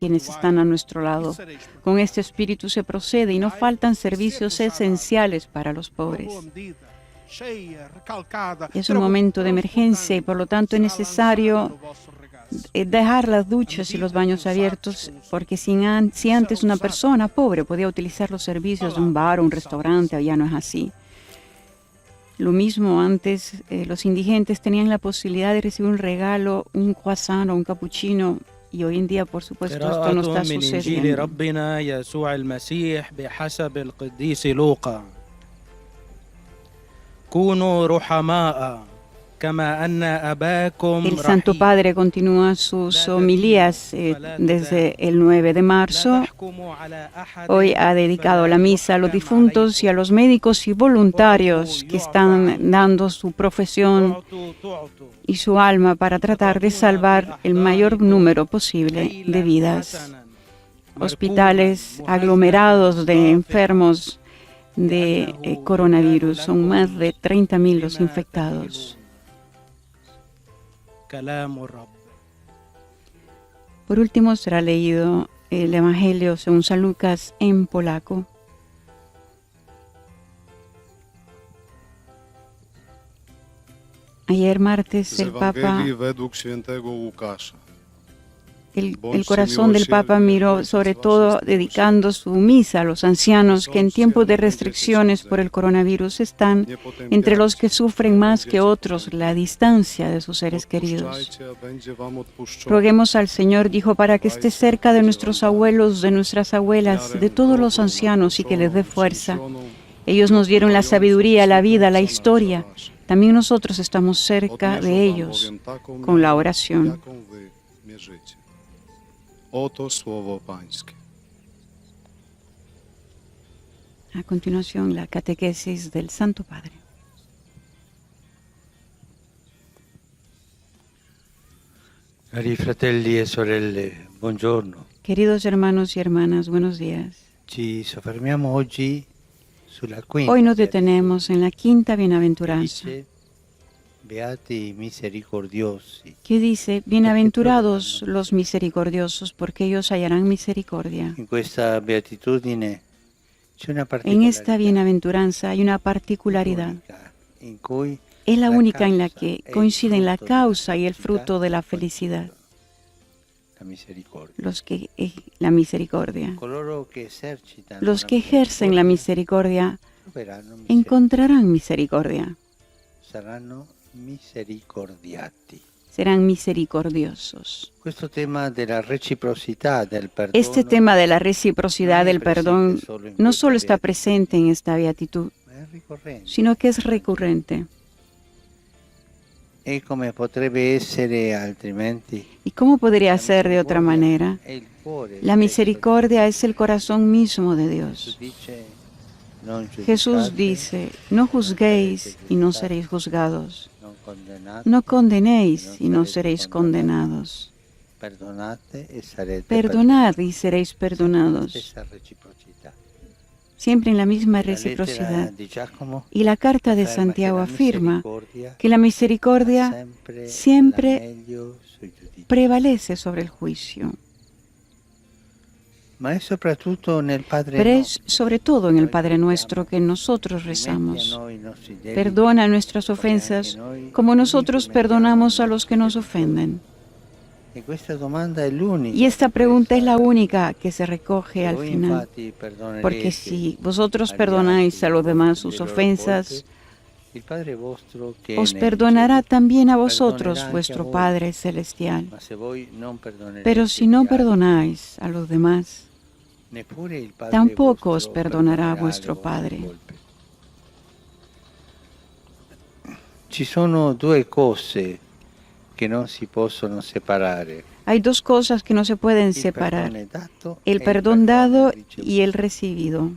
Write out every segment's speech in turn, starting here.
quienes están a nuestro lado. Con este espíritu se procede y no faltan servicios esenciales para los pobres. Es un momento de emergencia y por lo tanto es necesario dejar las duchas y los baños abiertos, porque si antes una persona pobre podía utilizar los servicios de un bar o un restaurante, ya no es así. Lo mismo antes, los indigentes tenían la posibilidad de recibir un regalo, un croissant o un cappuccino, y hoy en día, por supuesto, esto no está sucediendo. El Santo Padre continúa sus homilías desde el 9 de marzo. Hoy ha dedicado la misa a los difuntos y a los médicos y voluntarios que están dando su profesión y su alma para tratar de salvar el mayor número posible de vidas. Hospitales aglomerados de enfermos de coronavirus, son más de 30.000 los infectados. Por último será leído el Evangelio según San Lucas en polaco. Ayer martes el Papa, el corazón del Papa miró sobre todo dedicando su misa a los ancianos que en tiempos de restricciones por el coronavirus están entre los que sufren más que otros la distancia de sus seres queridos. Roguemos al Señor, dijo, para que esté cerca de nuestros abuelos, de nuestras abuelas, de todos los ancianos y que les dé fuerza. Ellos nos dieron la sabiduría, la vida, la historia. También nosotros estamos cerca de ellos con la oración. A continuación, la catequesis del Santo Padre. Cari fratelli e sorelle, buongiorno. Queridos hermanos y hermanas, buenos días. Ci soffermiamo oggi sulla quinta. Hoy nos detenemos en la quinta bienaventuranza. Beati misericordiosi. Que dice, bienaventurados los misericordiosos, porque ellos hallarán misericordia. In questa beatitudine c'è una En particolarità. esta bienaventuranza hay una particularidad. In cui Es la única en la causa que e il coinciden la frutto causa y el della fruto de la felicità, felicidad, la misericordia. la misericordia. Coloro che esercitano Los la que ejercen la misericordia troveranno encontrarán misericordia, saranno misericordiati. serán misericordiosos. Questo tema della reciprocità del perdono. Este tema de la reciprocidad del perdón no solo está presente en esta beatitud, è ricorrente. sino que es recurrente. E come potrebbe essere altrimenti? ¿Y cómo podría ser de otra manera? È il cuore. La misericordia es el corazón mismo de Dios. Jesús dice, no juzguéis y no seréis juzgados. No condenéis y no seréis condenados. Perdonad y seréis perdonados. Siempre en la misma reciprocidad. Y la carta de Santiago afirma que la misericordia siempre prevalece sobre el juicio. Pero es sobre todo en el Padre Nuestro que nosotros rezamos. Perdona nuestras ofensas como nosotros perdonamos a los que nos ofenden. Y esta pregunta es la única que se recoge al final. Porque si vosotros perdonáis a los demás sus ofensas, os perdonará también a vosotros vuestro Padre Celestial. Pero si no perdonáis a los demás, tampoco os perdonará vuestro Padre. Ci sono due cose che non si possono separare. Hay dos cosas que no se pueden separar: el perdón dado y el recibido.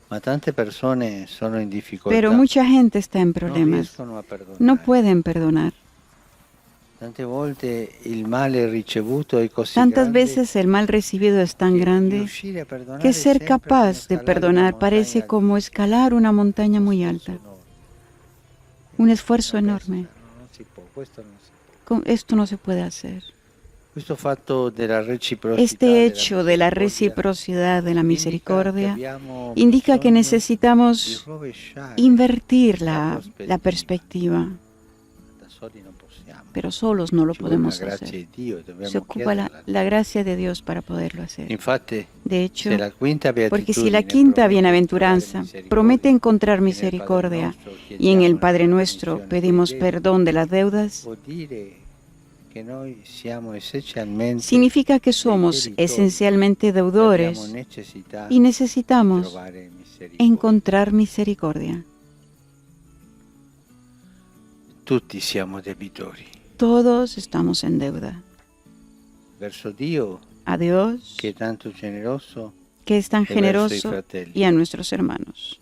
Ma tante persone sono in difficoltà. Pero mucha gente está en Non problemas. riescono a perdonare. No pueden perdonar. Tante volte il male ricevuto è così Tantas grande veces el mal recibido es tan che grande riuscire a perdonare que ser sempre capaz de come scalare perdonar una parece montagna como escalar una montaña muy alta. enorme. Un esfuerzo Questo enorme. non si può, questo non si può. Esto no se puede hacer. Este hecho de la reciprocidad de la misericordia indica que necesitamos invertir la perspectiva, pero solos no lo podemos hacer. Se ocupa la gracia de Dios para poderlo hacer. De hecho, porque si la quinta bienaventuranza promete encontrar misericordia y en el Padre Nuestro pedimos perdón de las deudas, significa que somos esencialmente deudores y necesitamos encontrar misericordia. Todos estamos en deuda. A Dios, que es tan generoso, y a nuestros hermanos.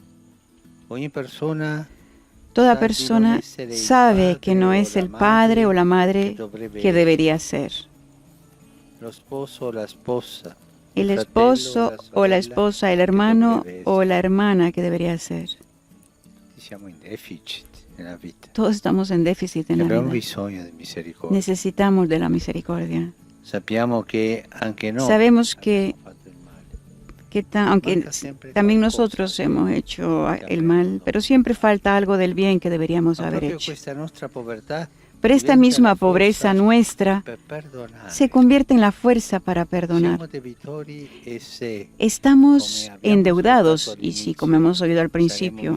Toda persona sabe que no es el padre o la madre que debería ser. El esposo o la esposa, el hermano o la hermana que debería ser. Todos estamos en déficit en la vida. Necesitamos de la misericordia. Sabemos que aunque también nosotros hemos hecho el mal, pero siempre falta algo del bien que deberíamos haber hecho. Pero esta misma pobreza nuestra se convierte en la fuerza para perdonar. Estamos endeudados y si, como hemos oído al principio,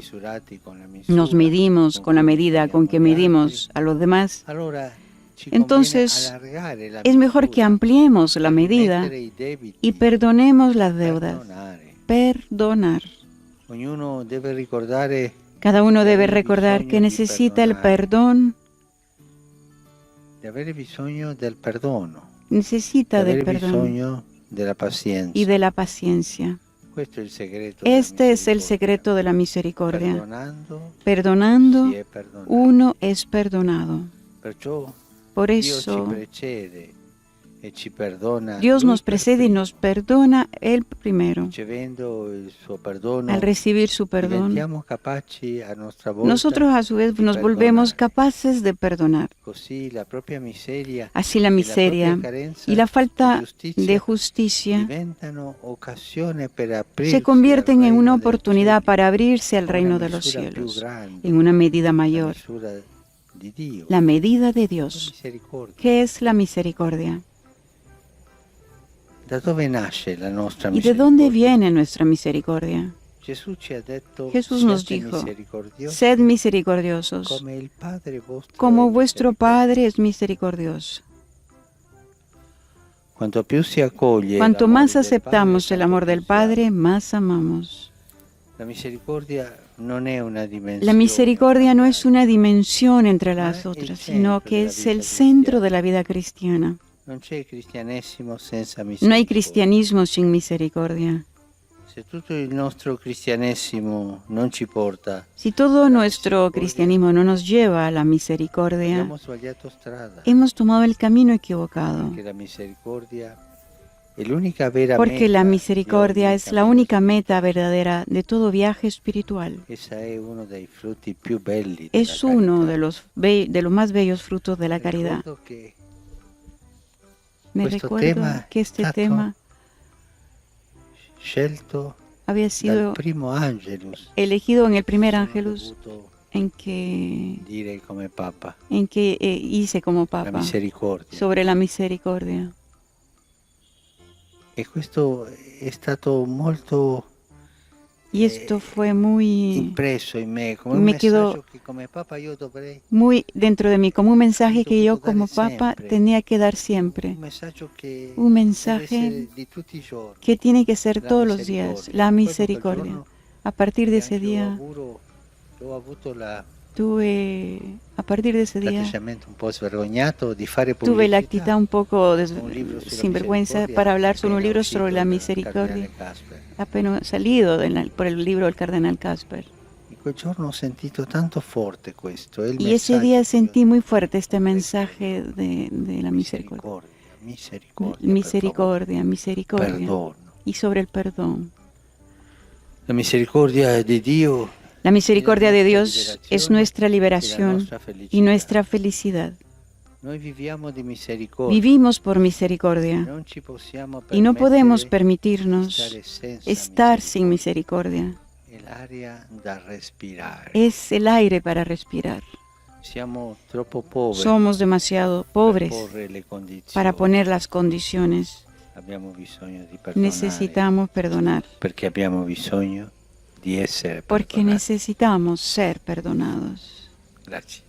nos medimos con la medida con que medimos a los demás, entonces es mejor que ampliemos la medida y perdonemos las deudas. Perdonar. Cada uno debe recordar que necesita el perdón. Necesita del perdón y de la paciencia. Este es el secreto de la misericordia. Perdonando, uno es perdonado. Por eso, Dios nos precede y nos perdona Él primero. Al recibir su perdón, nosotros a su vez nos volvemos capaces de perdonar. Así la miseria y la falta de justicia se convierten en una oportunidad para abrirse al reino de los cielos, en una medida mayor. La medida de Dios, que es la misericordia. ¿Y de dónde viene nuestra misericordia? Jesús nos dijo, sed misericordiosos, como vuestro Padre es misericordioso. Cuanto más aceptamos el amor del Padre, más amamos. La misericordia no es una dimensión entre las otras, sino que es el centro de la vida cristiana. No hay cristianismo sin misericordia. Si todo nuestro cristianismo no nos lleva a la misericordia, hemos tomado el camino equivocado. Porque la misericordia es la única meta verdadera de todo viaje espiritual. Es uno de los más bellos frutos de la caridad. Me recuerdo que este tema había sido elegido en el primer Ángelus en que hice como Papa sobre la misericordia. Y esto fue muy me quedó muy dentro de mí, como un mensaje que yo como Papa tenía que dar siempre. Un mensaje que tiene que ser todos los días, la misericordia. A partir de ese día tuve la actitud un poco sinvergüenza para hablar sobre un libro sobre la misericordia, apenas salido por el libro del cardenal Casper. Y ese día sentí muy fuerte este mensaje de la misericordia. Misericordia. Y sobre el perdón. La misericordia de Dios es nuestra liberación y nuestra felicidad. Noi viviamo di misericordia. Vivimos por misericordia Non ci possiamo y no podemos permettere permitirnos stare senza estar sin misericordia. È l'aria da respirare. Es el aire para respirar. Siamo troppo poveri Somos demasiado per pobres porre le condizioni. para poner las condiciones. Abbiamo bisogno di perdonare. Necesitamos perdonar, Perché abbiamo bisogno di essere porque perdonati. necesitamos ser perdonados. Grazie.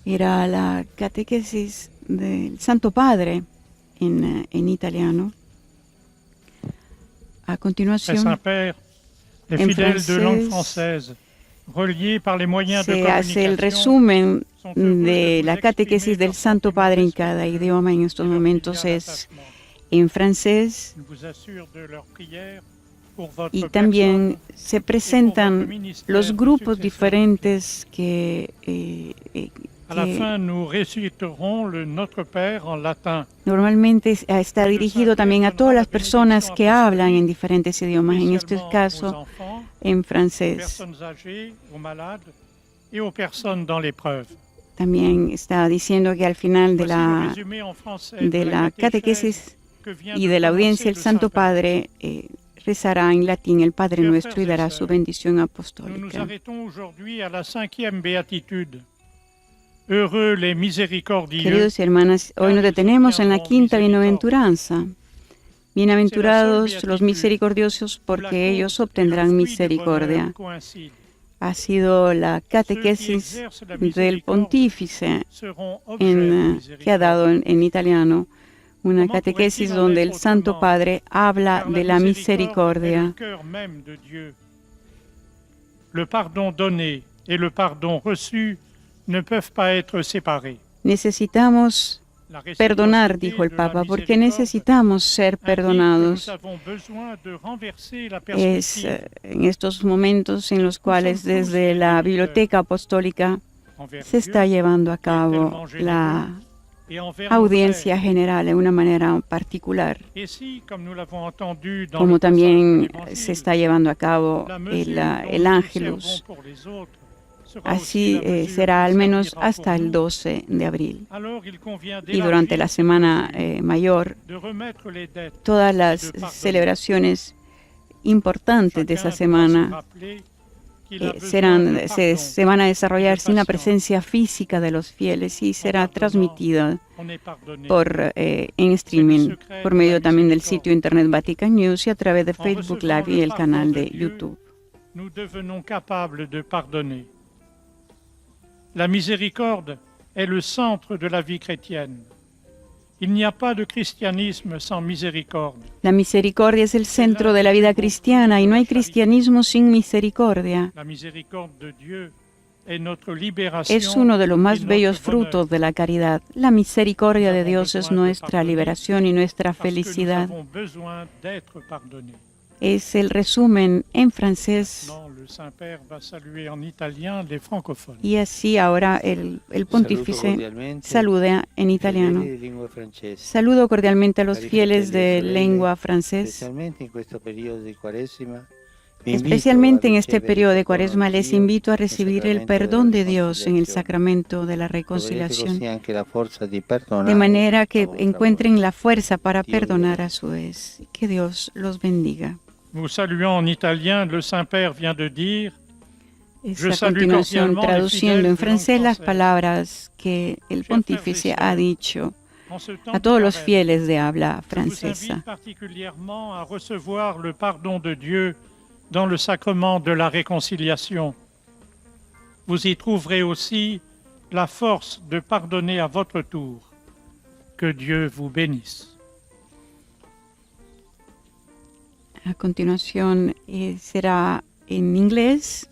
Era la catequesis del Santo Padre en italiano. A Très continuación Saint-Père, les en fidèles de langue francés française, reliés par les moyens de se hace el communication, resumen sont heureux de vous la catequesis exprimer del leur Santo sentiment Padre en de cada respect idioma. En estos et leur momentos filial es attachement. en francés Ils vous assurent de leur prière pour votre y también personne se presentan los grupos successeur. diferentes À la que fin, nous réciterons le Notre Père en latin. normalmente está dirigido también a todas las personas que hablan en diferentes idiomas, en este Spécialement aux caso enfants, en aux francés. personnes âgées, aux malades et aux personnes dans l'épreuve. También está diciendo que al final de Voici le la, résumé en français de la catequesis que vient y de de la prononcer audiencia, el le Santo Saint-Père. Padre rezará en latín el Padre Chers Nuestro y frères et dará su sœurs, bendición Nous nous apostólica. arrêtons aujourd'hui à la 5e béatitude. Heureux les miséricordieux, Queridos hermanas, hoy nos detenemos en la quinta bienaventuranza. Bienaventurados los misericordiosos, porque ellos obtendrán misericordia. Ha sido la catequesis del pontífice que ha dado en italiano, una catequesis donde el Santo Padre habla de la misericordia. Le pardon donné et le pardon reçu ne peuvent pas être séparés. Necesitamos perdonar, dijo el Papa, porque necesitamos ser perdonados. Es en estos momentos en los cuales desde la Biblioteca Apostólica se está llevando a cabo la audiencia general de una manera particular, como también se está llevando a cabo el Ángelus. Así será al menos hasta el 12 de abril. Y durante la Semana Mayor, todas las celebraciones importantes de esa semana se van a desarrollar sin la presencia física de los fieles y será transmitida en streaming, por medio también del sitio internet Vatican News y a través de Facebook Live y el canal de YouTube. La miséricorde est le centre de la vie chrétienne. Il n'y a pas de christianisme sans miséricorde. La misericordia es el centro de la vida cristiana y no hay cristianismo sin misericordia. La miséricorde de Dieu est notre libération. Es uno de los más bellos frutos de la caridad. La misericordia de Dios es nuestra liberación y nuestra felicidad. Es el resumen en francés. Y así ahora el pontífice saluda en italiano. Saludo cordialmente a los fieles de lengua francés. Especialmente en este periodo de Cuaresma les invito a recibir el perdón de Dios en el sacramento de la reconciliación, de manera que encuentren la fuerza para perdonar a su vez. Que Dios los bendiga. Nous saluons en italien, le Saint-Père vient de dire. A continuación, traduciendo en francés las palabras que el pontífice ha dicho a todos los fieles de habla francesa. Particulièrement à recevoir le pardon de Dieu dans le sacrement de la réconciliation. Vous y trouverez aussi la force de pardonner à votre tour. Que Dieu vous bénisse. A continuación será en inglés.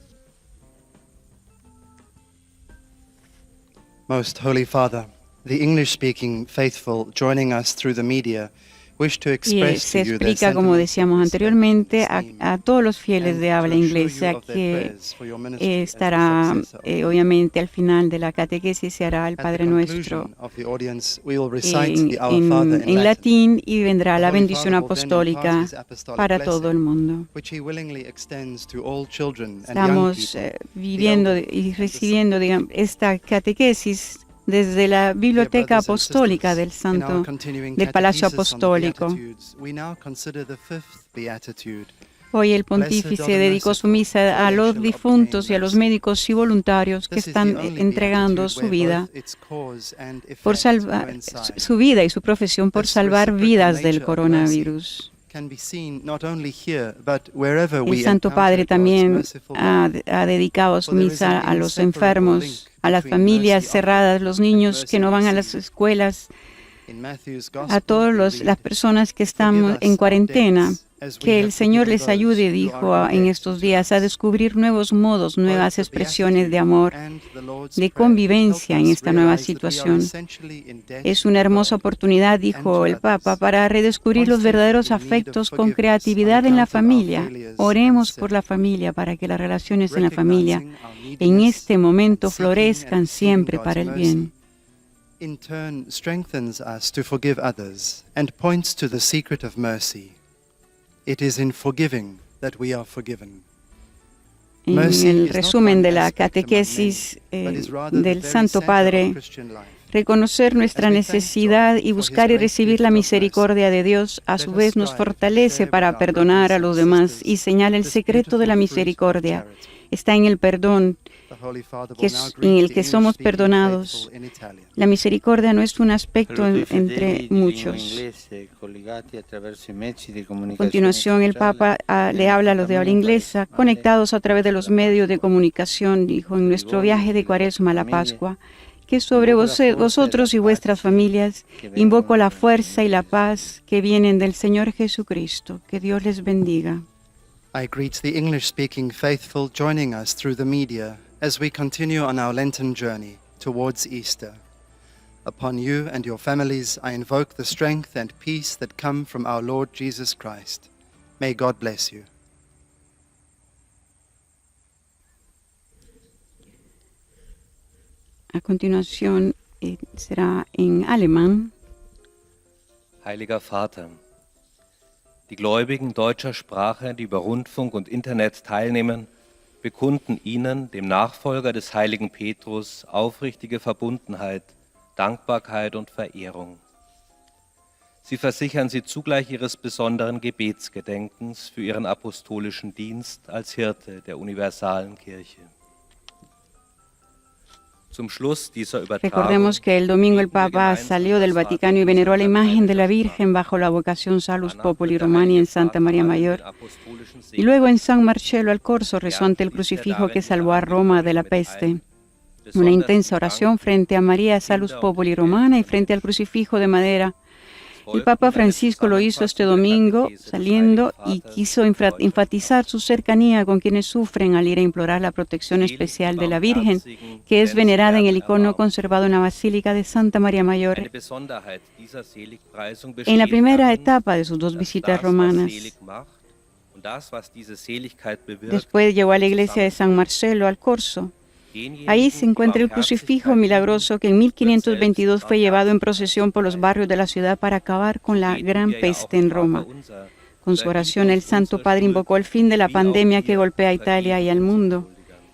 Most Holy Father, the English-speaking faithful joining us through the media wish to Y express se to you their explica, como sentiments decíamos of anteriormente, esteem a todos los fieles and de habla to assure inglesa you of their que prayers for your ministry as the estará, successor of the obviamente, al final de la catequesis se hará el At the Padre Nuestro conclusion of the audience, we will recite the Our Father in en Latin, latín y vendrá The la Holy bendición Father will then apostólica impart his apostolic para blessing, todo el mundo. which he willingly extends to all children and young Estamos people, viviendo the elder y and the recibiendo, digamos, esta catequesis desde la Biblioteca Brothers and Apostólica sisters, del in our Santo, continuing del Palacio catechesis on the Apostólico. Beatitudes, we now consider the fifth beatitude. Hoy el pontífice dedicó su misa a los difuntos y a los médicos y voluntarios que están entregando su vida por salvar su vida y su profesión por salvar vidas del coronavirus. El Santo Padre también ha dedicado su misa a los enfermos, a las familias cerradas, los niños que no van a las escuelas, a todas las personas que están en cuarentena. Que el Señor les ayude, dijo en estos días, a descubrir nuevos modos, nuevas expresiones de amor, de convivencia en esta nueva situación. Es una hermosa oportunidad, dijo el Papa, para redescubrir los verdaderos afectos con creatividad en la familia. Oremos por la familia para que las relaciones en la familia en este momento florezcan siempre para el bien. In turn, strengthens us to forgive others and points to the secret of mercy. It is in forgiving that we are forgiven. En el resumen de la catequesis del Santo Padre, reconocer nuestra necesidad y buscar y recibir la misericordia de Dios a su vez nos fortalece para perdonar a los demás y señala el secreto de la misericordia. Está en el perdón, en el que somos perdonados. La misericordia no es un aspecto entre muchos. A continuación, el Papa le habla a los de habla inglesa, conectados a través de los medios de comunicación, dijo, en nuestro viaje de Cuaresma a la Pascua, que sobre vosotros y vuestras familias invoco la fuerza y la paz que vienen del Señor Jesucristo. Que Dios les bendiga. I greet the English-speaking faithful joining us through the media as we continue on our Lenten journey towards Easter. Upon you and your families, I invoke the strength and peace that come from our Lord Jesus Christ. May God bless you. A continuación será en alemán. Heiliger Vater, die Gläubigen deutscher Sprache, die über Rundfunk und Internet teilnehmen, bekunden Ihnen, dem Nachfolger des heiligen Petrus, aufrichtige Verbundenheit, Dankbarkeit und Verehrung. Sie versichern Sie zugleich Ihres besonderen Gebetsgedenkens für Ihren apostolischen Dienst als Hirte der universalen Kirche. Recordemos que el domingo el Papa salió del Vaticano y veneró la imagen de la Virgen bajo la vocación Salus Populi Romani en Santa María Mayor. Y luego en San Marcello al Corso rezó ante el crucifijo que salvó a Roma de la peste. Una intensa oración frente a María Salus Populi Romana y frente al crucifijo de madera. El Papa Francisco lo hizo este domingo saliendo y quiso enfatizar su cercanía con quienes sufren al ir a implorar la protección especial de la Virgen, que es venerada en el icono conservado en la Basílica de Santa María Mayor. En la primera etapa de sus dos visitas romanas, después llegó a la iglesia de San Marcello al Corso. Ahí se encuentra el crucifijo milagroso que en 1522 fue llevado en procesión por los barrios de la ciudad para acabar con la gran peste en Roma. Con su oración, el Santo Padre invocó el fin de la pandemia que golpea a Italia y al mundo,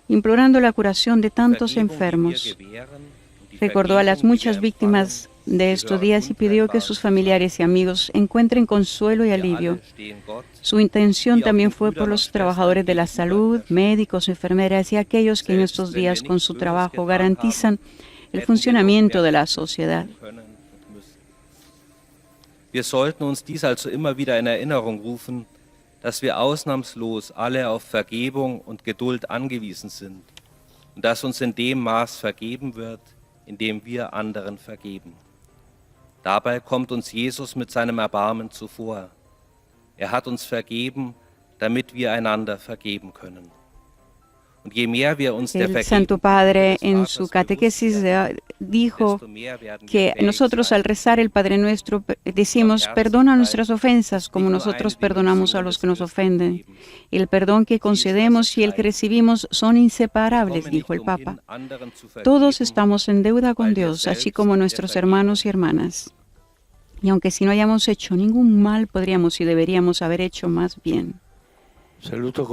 implorando la curación de tantos enfermos. Recordó a las muchas víctimas de estos días y pidió que sus familiares y amigos encuentren consuelo y alivio. Su intención también fue por los trabajadores de la salud, médicos, enfermeras y aquellos que en estos días con su trabajo garantizan el funcionamiento de la sociedad. Wir sollten uns dies also immer wieder in Erinnerung rufen, dass wir ausnahmslos alle auf Vergebung und Geduld angewiesen sind und dass uns in dem Maß vergeben wird, in dem wir anderen vergeben. Dabei kommt uns Jesus mit seinem Erbarmen zuvor. Hat uns vergeben, damit wir einander vergeben können. Und je mehr wir uns der El Santo Padre en su catequesis dijo que nosotros al rezar el Padre Nuestro decimos, perdona nuestras ofensas como nosotros perdonamos a los que nos ofenden. El perdón que concedemos y el que recibimos son inseparables, dijo el Papa. Todos estamos en deuda con Dios, así como nuestros hermanos y hermanas. Y aunque si no hayamos hecho ningún mal, podríamos y deberíamos haber hecho más bien. Saludo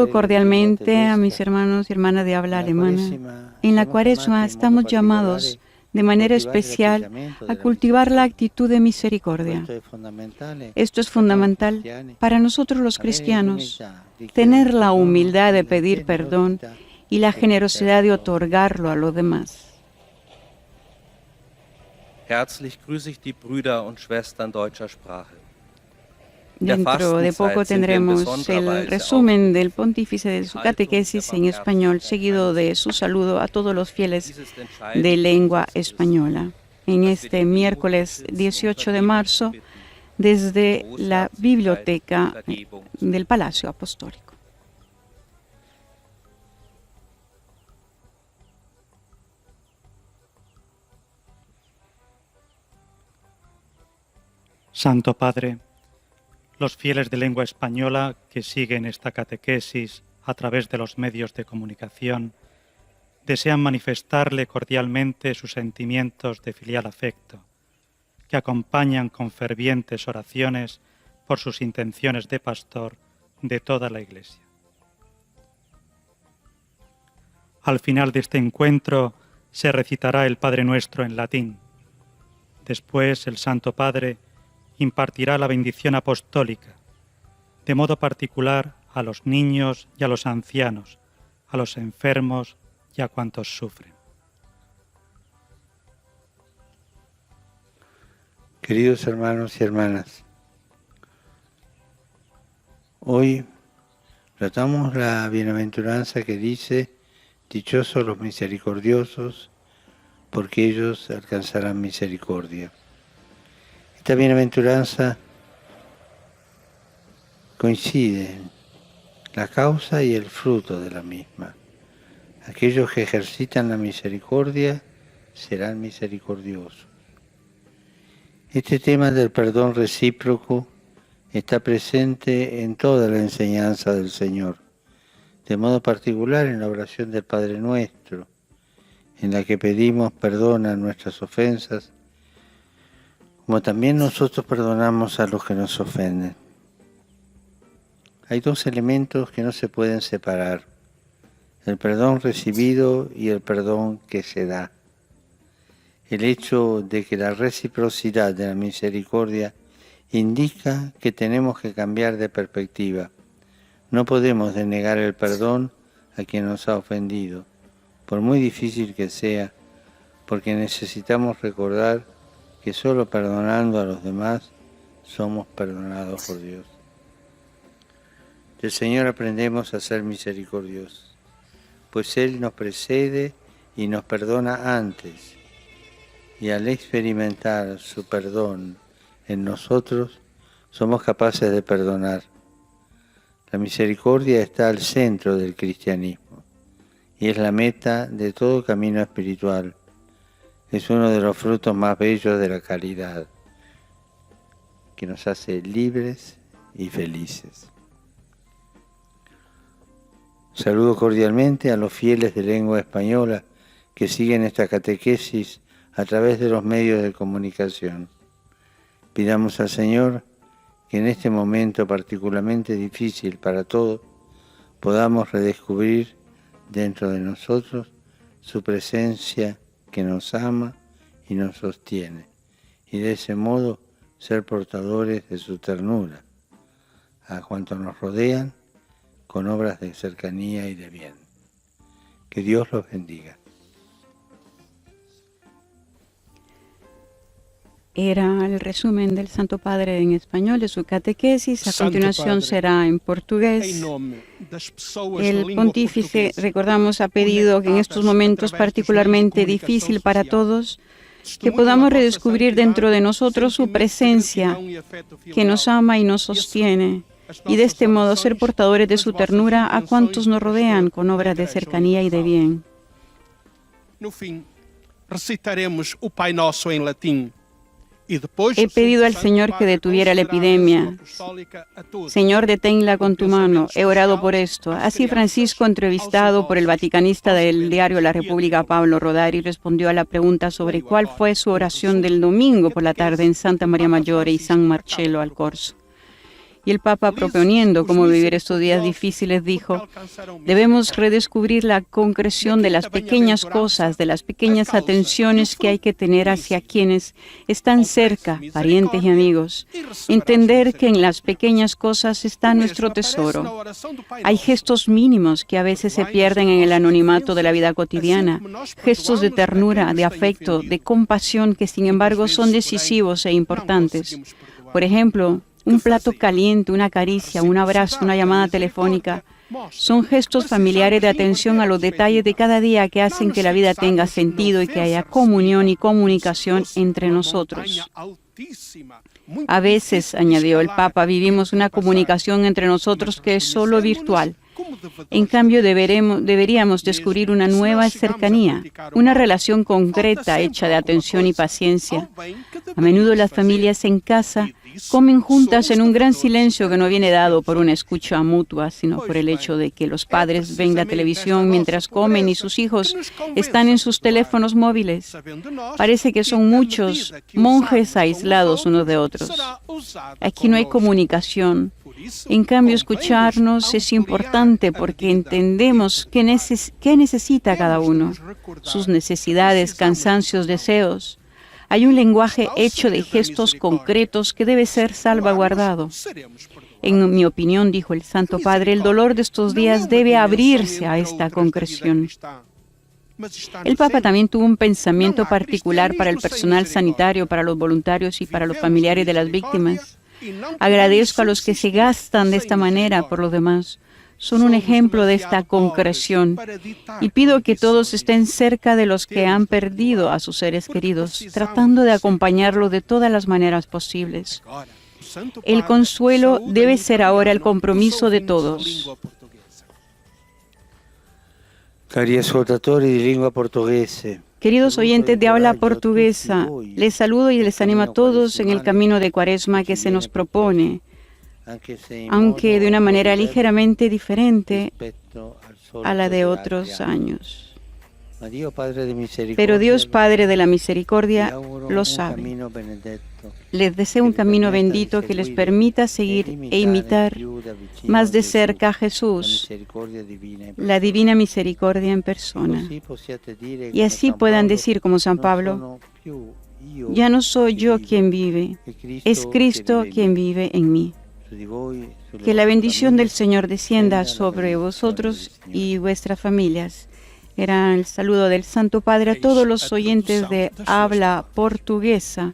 cordialmente a mis hermanos y hermanas de habla alemana. En la Cuaresma estamos llamados de manera especial a cultivar la actitud de misericordia. Esto es fundamental para nosotros los cristianos, tener la humildad de pedir perdón y la generosidad de otorgarlo a los demás. Herzlich grüße ich die Brüder und Schwestern deutscher Sprache. Dentro de poco tendremos el resumen del pontífice de su catequesis en español, seguido de su saludo a todos los fieles de lengua española. En este miércoles 18 de marzo, desde la biblioteca del Palacio Apostólico. Santo Padre, los fieles de lengua española que siguen esta catequesis a través de los medios de comunicación desean manifestarle cordialmente sus sentimientos de filial afecto, que acompañan con fervientes oraciones por sus intenciones de pastor de toda la Iglesia. Al final de este encuentro se recitará el Padre Nuestro en latín. Después el Santo Padre impartirá la bendición apostólica, de modo particular a los niños y a los ancianos, a los enfermos y a cuantos sufren. Queridos hermanos y hermanas, hoy tratamos la bienaventuranza que dice: dichosos los misericordiosos, porque ellos alcanzarán misericordia. Esta bienaventuranza coincide la causa y el fruto de la misma. Aquellos que ejercitan la misericordia serán misericordiosos. Este tema del perdón recíproco está presente en toda la enseñanza del Señor, de modo particular en la oración del Padre Nuestro, en la que pedimos perdón a nuestras ofensas, como también nosotros perdonamos a los que nos ofenden. Hay dos elementos que no se pueden separar: el perdón recibido y el perdón que se da. El hecho de que la reciprocidad de la misericordia indica que tenemos que cambiar de perspectiva. No podemos denegar el perdón a quien nos ha ofendido, por muy difícil que sea, porque necesitamos recordar que solo perdonando a los demás somos perdonados por Dios. Del Señor aprendemos a ser misericordiosos, pues Él nos precede y nos perdona antes, y al experimentar su perdón en nosotros, somos capaces de perdonar. La misericordia está al centro del cristianismo y es la meta de todo camino espiritual. Es uno de los frutos más bellos de la caridad, que nos hace libres y felices. Saludo cordialmente a los fieles de lengua española que siguen esta catequesis a través de los medios de comunicación. Pidamos al Señor que en este momento particularmente difícil para todos podamos redescubrir dentro de nosotros su presencia que nos ama y nos sostiene, y de ese modo ser portadores de su ternura a cuantos nos rodean con obras de cercanía y de bien. Que Dios los bendiga. Era el resumen del Santo Padre en español de su catequesis. A continuación será en portugués. El pontífice, recordamos, ha pedido que en estos momentos particularmente difíciles para todos, que podamos redescubrir dentro de nosotros su presencia, que nos ama y nos sostiene, y de este modo ser portadores de su ternura a cuantos nos rodean con obras de cercanía y de bien. No fin, recitaremos o Pai Nosso en latín. He pedido al Señor que detuviera la epidemia. Señor, deténla con tu mano. He orado por esto. Así Francisco, entrevistado por el vaticanista del diario La República, Pablo Rodari, respondió a la pregunta sobre cuál fue su oración del domingo por la tarde en Santa María Maggiore y San Marcello al Corso. Y el Papa, proponiendo cómo vivir estos días difíciles, dijo: debemos redescubrir la concreción de las pequeñas cosas, de las pequeñas atenciones que hay que tener hacia quienes están cerca, parientes y amigos. Entender que en las pequeñas cosas está nuestro tesoro. Hay gestos mínimos que a veces se pierden en el anonimato de la vida cotidiana, gestos de ternura, de afecto, de compasión que sin embargo son decisivos e importantes. Por ejemplo, un plato caliente, una caricia, un abrazo, una llamada telefónica. Son gestos familiares de atención a los detalles de cada día que hacen que la vida tenga sentido y que haya comunión y comunicación entre nosotros. A veces, añadió el Papa, vivimos una comunicación entre nosotros que es solo virtual. En cambio, deberíamos descubrir una nueva cercanía, una relación concreta hecha de atención y paciencia. A menudo las familias en casa comen juntas en un gran silencio que no viene dado por una escucha mutua, sino por el hecho de que los padres ven la televisión mientras comen y sus hijos están en sus teléfonos móviles. Parece que son muchos monjes aislados unos de otros. Aquí no hay comunicación. En cambio, escucharnos es importante porque entendemos qué necesita cada uno, sus necesidades, cansancios, deseos. Hay un lenguaje hecho de gestos concretos que debe ser salvaguardado. En mi opinión, dijo el Santo Padre, el dolor de estos días debe abrirse a esta concreción. El Papa también tuvo un pensamiento particular para el personal sanitario, para los voluntarios y para los familiares de las víctimas. Agradezco a los que se gastan de esta manera por los demás. Son un ejemplo de esta concreción y pido que todos estén cerca de los que han perdido a sus seres queridos, tratando de acompañarlos de todas las maneras posibles. El consuelo debe ser ahora el compromiso de todos. Cari ascoltatori di lingua portoghese. Queridos oyentes de habla portuguesa, les saludo y les animo a todos en el camino de Cuaresma que se nos propone, aunque de una manera ligeramente diferente a la de otros años. Pero Dios Padre de la Misericordia lo sabe. Les deseo un camino bendito que les permita seguir e imitar más de cerca a Jesús, la divina misericordia en persona. Y así puedan decir como San Pablo: ya no soy yo quien vive, es Cristo quien vive en mí. Que la bendición del Señor descienda sobre vosotros y vuestras familias. Era el saludo del Santo Padre a todos los oyentes de habla portuguesa,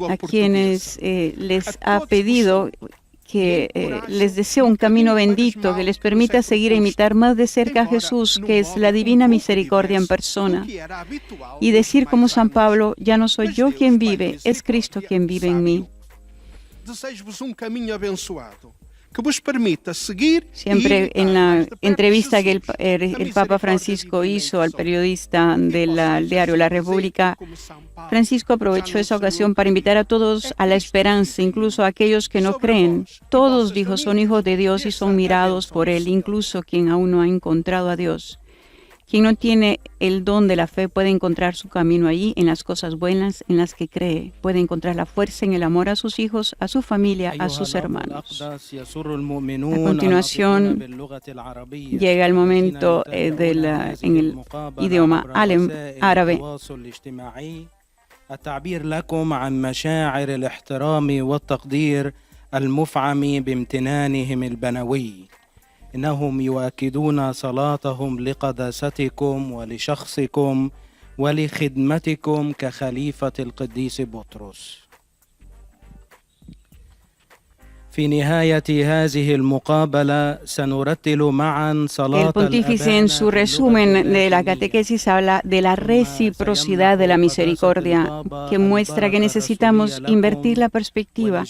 a quienes les ha pedido que les deseo un camino bendito que les permita seguir e imitar más de cerca a Jesús, que es la divina misericordia en persona, y decir como San Pablo: ya no soy yo quien vive, es Cristo quien vive en mí. Siempre en la entrevista que el Papa Francisco hizo al periodista del diario La República, Francisco aprovechó esa ocasión para invitar a todos a la esperanza, incluso a aquellos que no creen. Todos, dijo, son hijos de Dios y son mirados por Él, incluso quien aún no ha encontrado a Dios. Quien no tiene el don de la fe puede encontrar su camino allí, en las cosas buenas en las que cree. Puede encontrar la fuerza en el amor a sus hijos, a su familia, a sus hermanos. A continuación, llega el momento en el idioma árabe. التعبير لكم عن مشاعر الاحترام والتقدير المفعم بامتنانهم البنوي. إنهم يؤكدون صلاتهم لقداستكم ولشخصكم ولخدمتكم كخليفة القديس بطرس. في نهاية هذه المقابلة سنرتل معا صلاة. El pontífice en su resumen de la catequesis habla de la reciprocidad de la misericordia, que muestra que necesitamos invertir la perspectiva,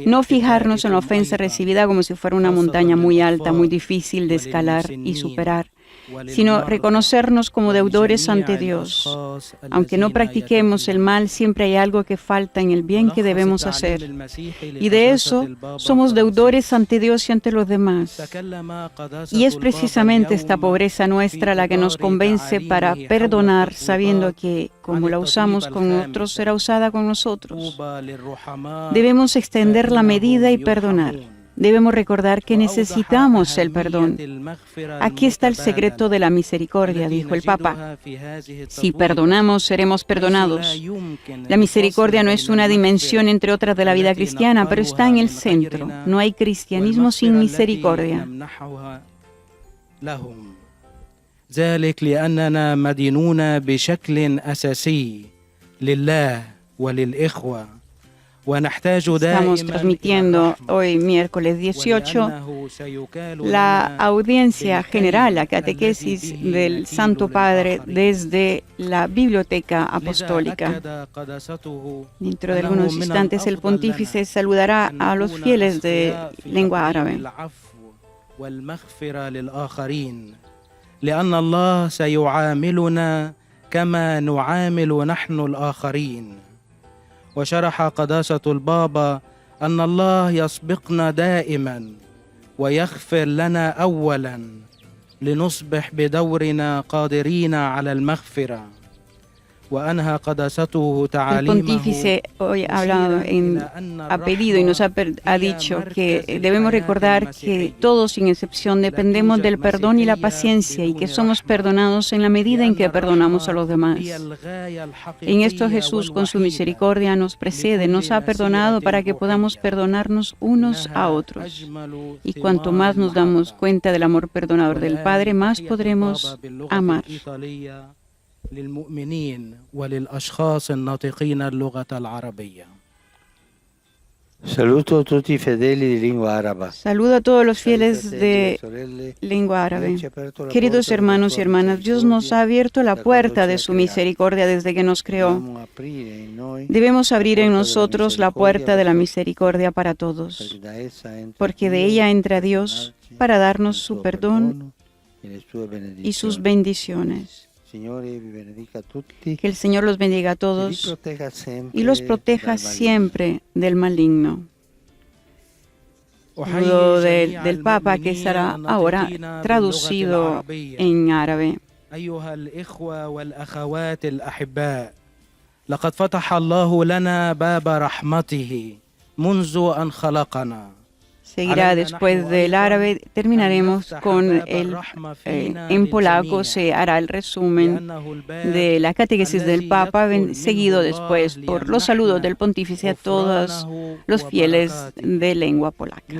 no fijarnos en la ofensa recibida como si fuera una montaña muy alta, muy difícil de escalar y superar, sino reconocernos como deudores ante Dios. Aunque no practiquemos el mal, siempre hay algo que falta en el bien que debemos hacer. Y de eso somos deudores ante Dios y ante los demás. Y es precisamente esta pobreza nuestra la que nos convence para perdonar, sabiendo que, como la usamos con otros, será usada con nosotros. Debemos extender la medida y perdonar. Debemos recordar que necesitamos el perdón. Aquí está el secreto de la misericordia, dijo el Papa. Si perdonamos, seremos perdonados. La misericordia no es una dimensión entre otras de la vida cristiana, pero está en el centro. No hay cristianismo sin misericordia. ذلك لأننا مدينون بشكل أساسي لله وللإخوة. Estamos transmitiendo hoy, miércoles 18, la audiencia general, la catequesis del Santo Padre desde la Biblioteca Apostólica. Dentro de algunos instantes el pontífice saludará a los fieles de lengua árabe. لأن الله سيعاملنا كما نعامل نحن الآخرين. وشرح قداسة البابا أن الله يسبقنا دائما ويغفر لنا أولا لنصبح بدورنا قادرين على المغفرة. El pontífice hoy ha pedido y nos ha dicho que debemos recordar que todos, sin excepción, dependemos del perdón y la paciencia y que somos perdonados en la medida en que perdonamos a los demás. En esto Jesús, con su misericordia, nos precede, nos ha perdonado para que podamos perdonarnos unos a otros. Y cuanto más nos damos cuenta del amor perdonador del Padre, más podremos amar. للمؤمنين وللأشخاص الناطقين اللغة العربية. Saluto a tutti i fedeli di lingua araba. Saludo a todos los fieles de lengua árabe. Queridos hermanos y hermanas, Dios nos ha abierto la puerta de su misericordia desde que nos creó. Debemos abrir en nosotros la puerta de la misericordia para todos, porque de ella entra Dios para darnos su perdón y sus bendiciones. Que el Señor los bendiga a todos y los proteja siempre del maligno. Saludo del Papa que estará ahora traducido en árabe. أيها الإخوة والأخوات الأحباء، لقد فتح الله لنا باب رحمته منذ أن خلقنا. Seguirá después del árabe, terminaremos con en polaco se hará el resumen de la catequesis del Papa, seguido después por los saludos del pontífice a todos los fieles de lengua polaca.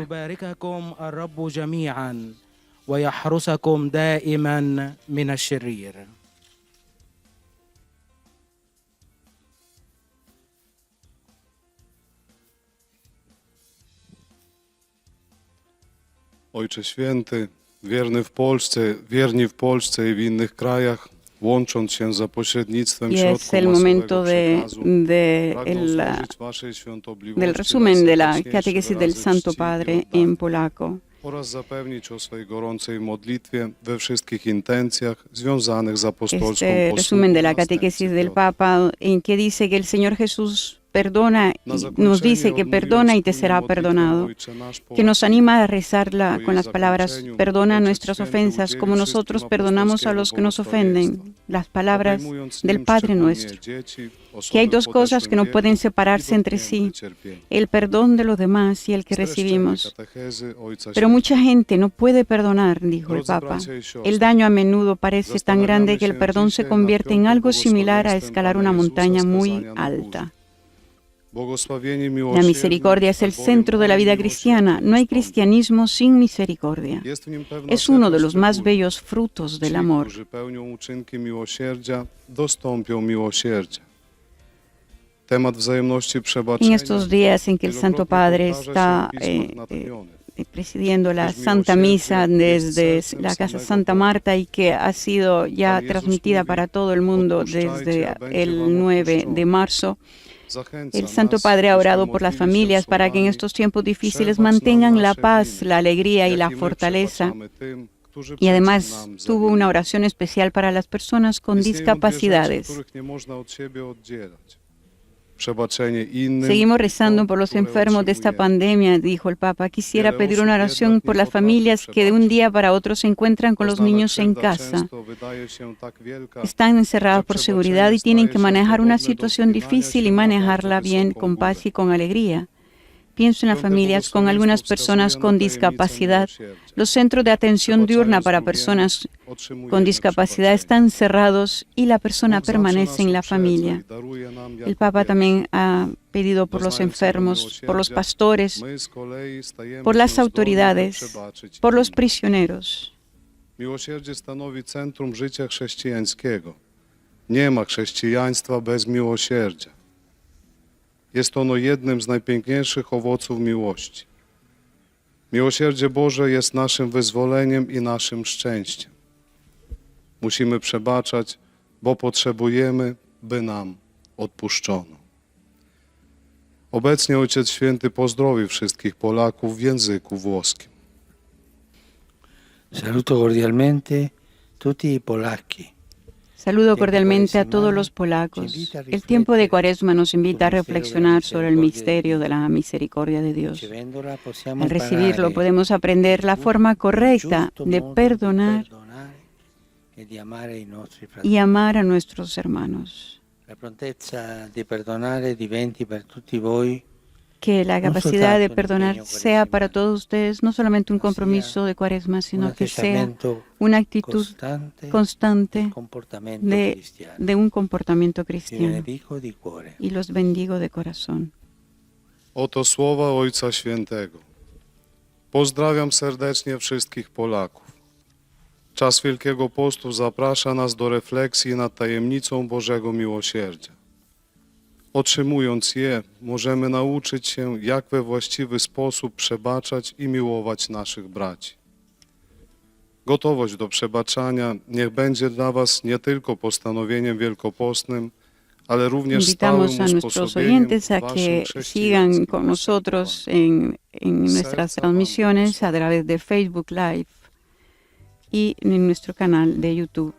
Ojcze Święty, wierni w Polsce i w innych krajach, łącząc się za pośrednictwem środków masowego przekazu, pragną służyć Waszej świątobliwości del resumen de la catequesis del Santo Padre en polaco. oraz zapewnić o swej gorącej modlitwie we wszystkich intencjach związanych z apostolską Este resumen de la catequesis del Papa en que dice que el Señor Jesús perdona, nos dice que perdona y te será perdonado, que nos anima a rezarla con las palabras, perdona nuestras ofensas como nosotros perdonamos a los que nos ofenden, las palabras del Padre nuestro, que hay dos cosas que no pueden separarse entre sí, el perdón de los demás y el que recibimos. Pero mucha gente no puede perdonar, dijo el Papa. El daño a menudo parece tan grande que el perdón se convierte en algo similar a escalar una montaña muy alta. La misericordia es el centro de la vida cristiana. No hay cristianismo sin misericordia. Es uno de los más bellos frutos del amor. En estos días en que el Santo Padre está presidiendo la Santa Misa desde la Casa Santa Marta y que ha sido ya transmitida para todo el mundo desde el 9 de marzo, el Santo Padre ha orado por las familias para que en estos tiempos difíciles mantengan la paz, la alegría y la fortaleza Y además tuvo una oración especial para las personas con discapacidades. Seguimos rezando por los enfermos de esta pandemia, dijo el Papa. Quisiera pedir una oración por las familias que de un día para otro se encuentran con los niños en casa. Están encerrados por seguridad y tienen que manejar una situación difícil y manejarla bien, con paz y con alegría. Pienso en las familias con algunas personas con discapacidad. Los centros de atención diurna para personas con discapacidad están cerrados y la persona permanece en la familia. El Papa también ha pedido por los enfermos, por los pastores, por las autoridades, por los prisioneros. Miłosierdzie stanowi centrum życia chrześcijańskiego. Nie ma chrześcijaństwa bez miłosierdzia. Jest ono jednym z najpiękniejszych owoców miłości. Miłosierdzie Boże jest naszym wyzwoleniem i naszym szczęściem. Musimy przebaczać, bo potrzebujemy, by nam odpuszczono. Obecnie Ojciec Święty pozdrowi wszystkich Polaków w języku włoskim. Saluto cordialmente tutti i polacchi. Saludo cordialmente a todos los polacos. El tiempo de Cuaresma nos invita a reflexionar sobre el misterio de la misericordia de Dios. Al recibirlo podemos aprender la forma correcta de perdonar y amar a nuestros hermanos. La prontezza di perdonare diventi per tutti voi Que la capacidad de perdonar sea para todos ustedes no solamente un compromiso de Cuaresma, sino que sea una actitud constante de un comportamiento cristiano. Y los bendigo de corazón. Oto słowa Ojca Świętego. Pozdrawiam serdecznie wszystkich Polaków. Czas Wielkiego Postu zaprasza nas do refleksji nad tajemnicą Bożego Miłosierdzia. Otrzymując je, możemy nauczyć się, jak we właściwy sposób przebaczać i miłować naszych braci. Gotowość do przebaczania niech będzie dla Was nie tylko postanowieniem wielkopostnym, ale również Invitamos stałym a nuestros usposobieniem oyentes a Waszym que sigan chrześcijańskim con nosotros en nuestras transmisiones a través de Facebook Live y en nuestro canal de YouTube.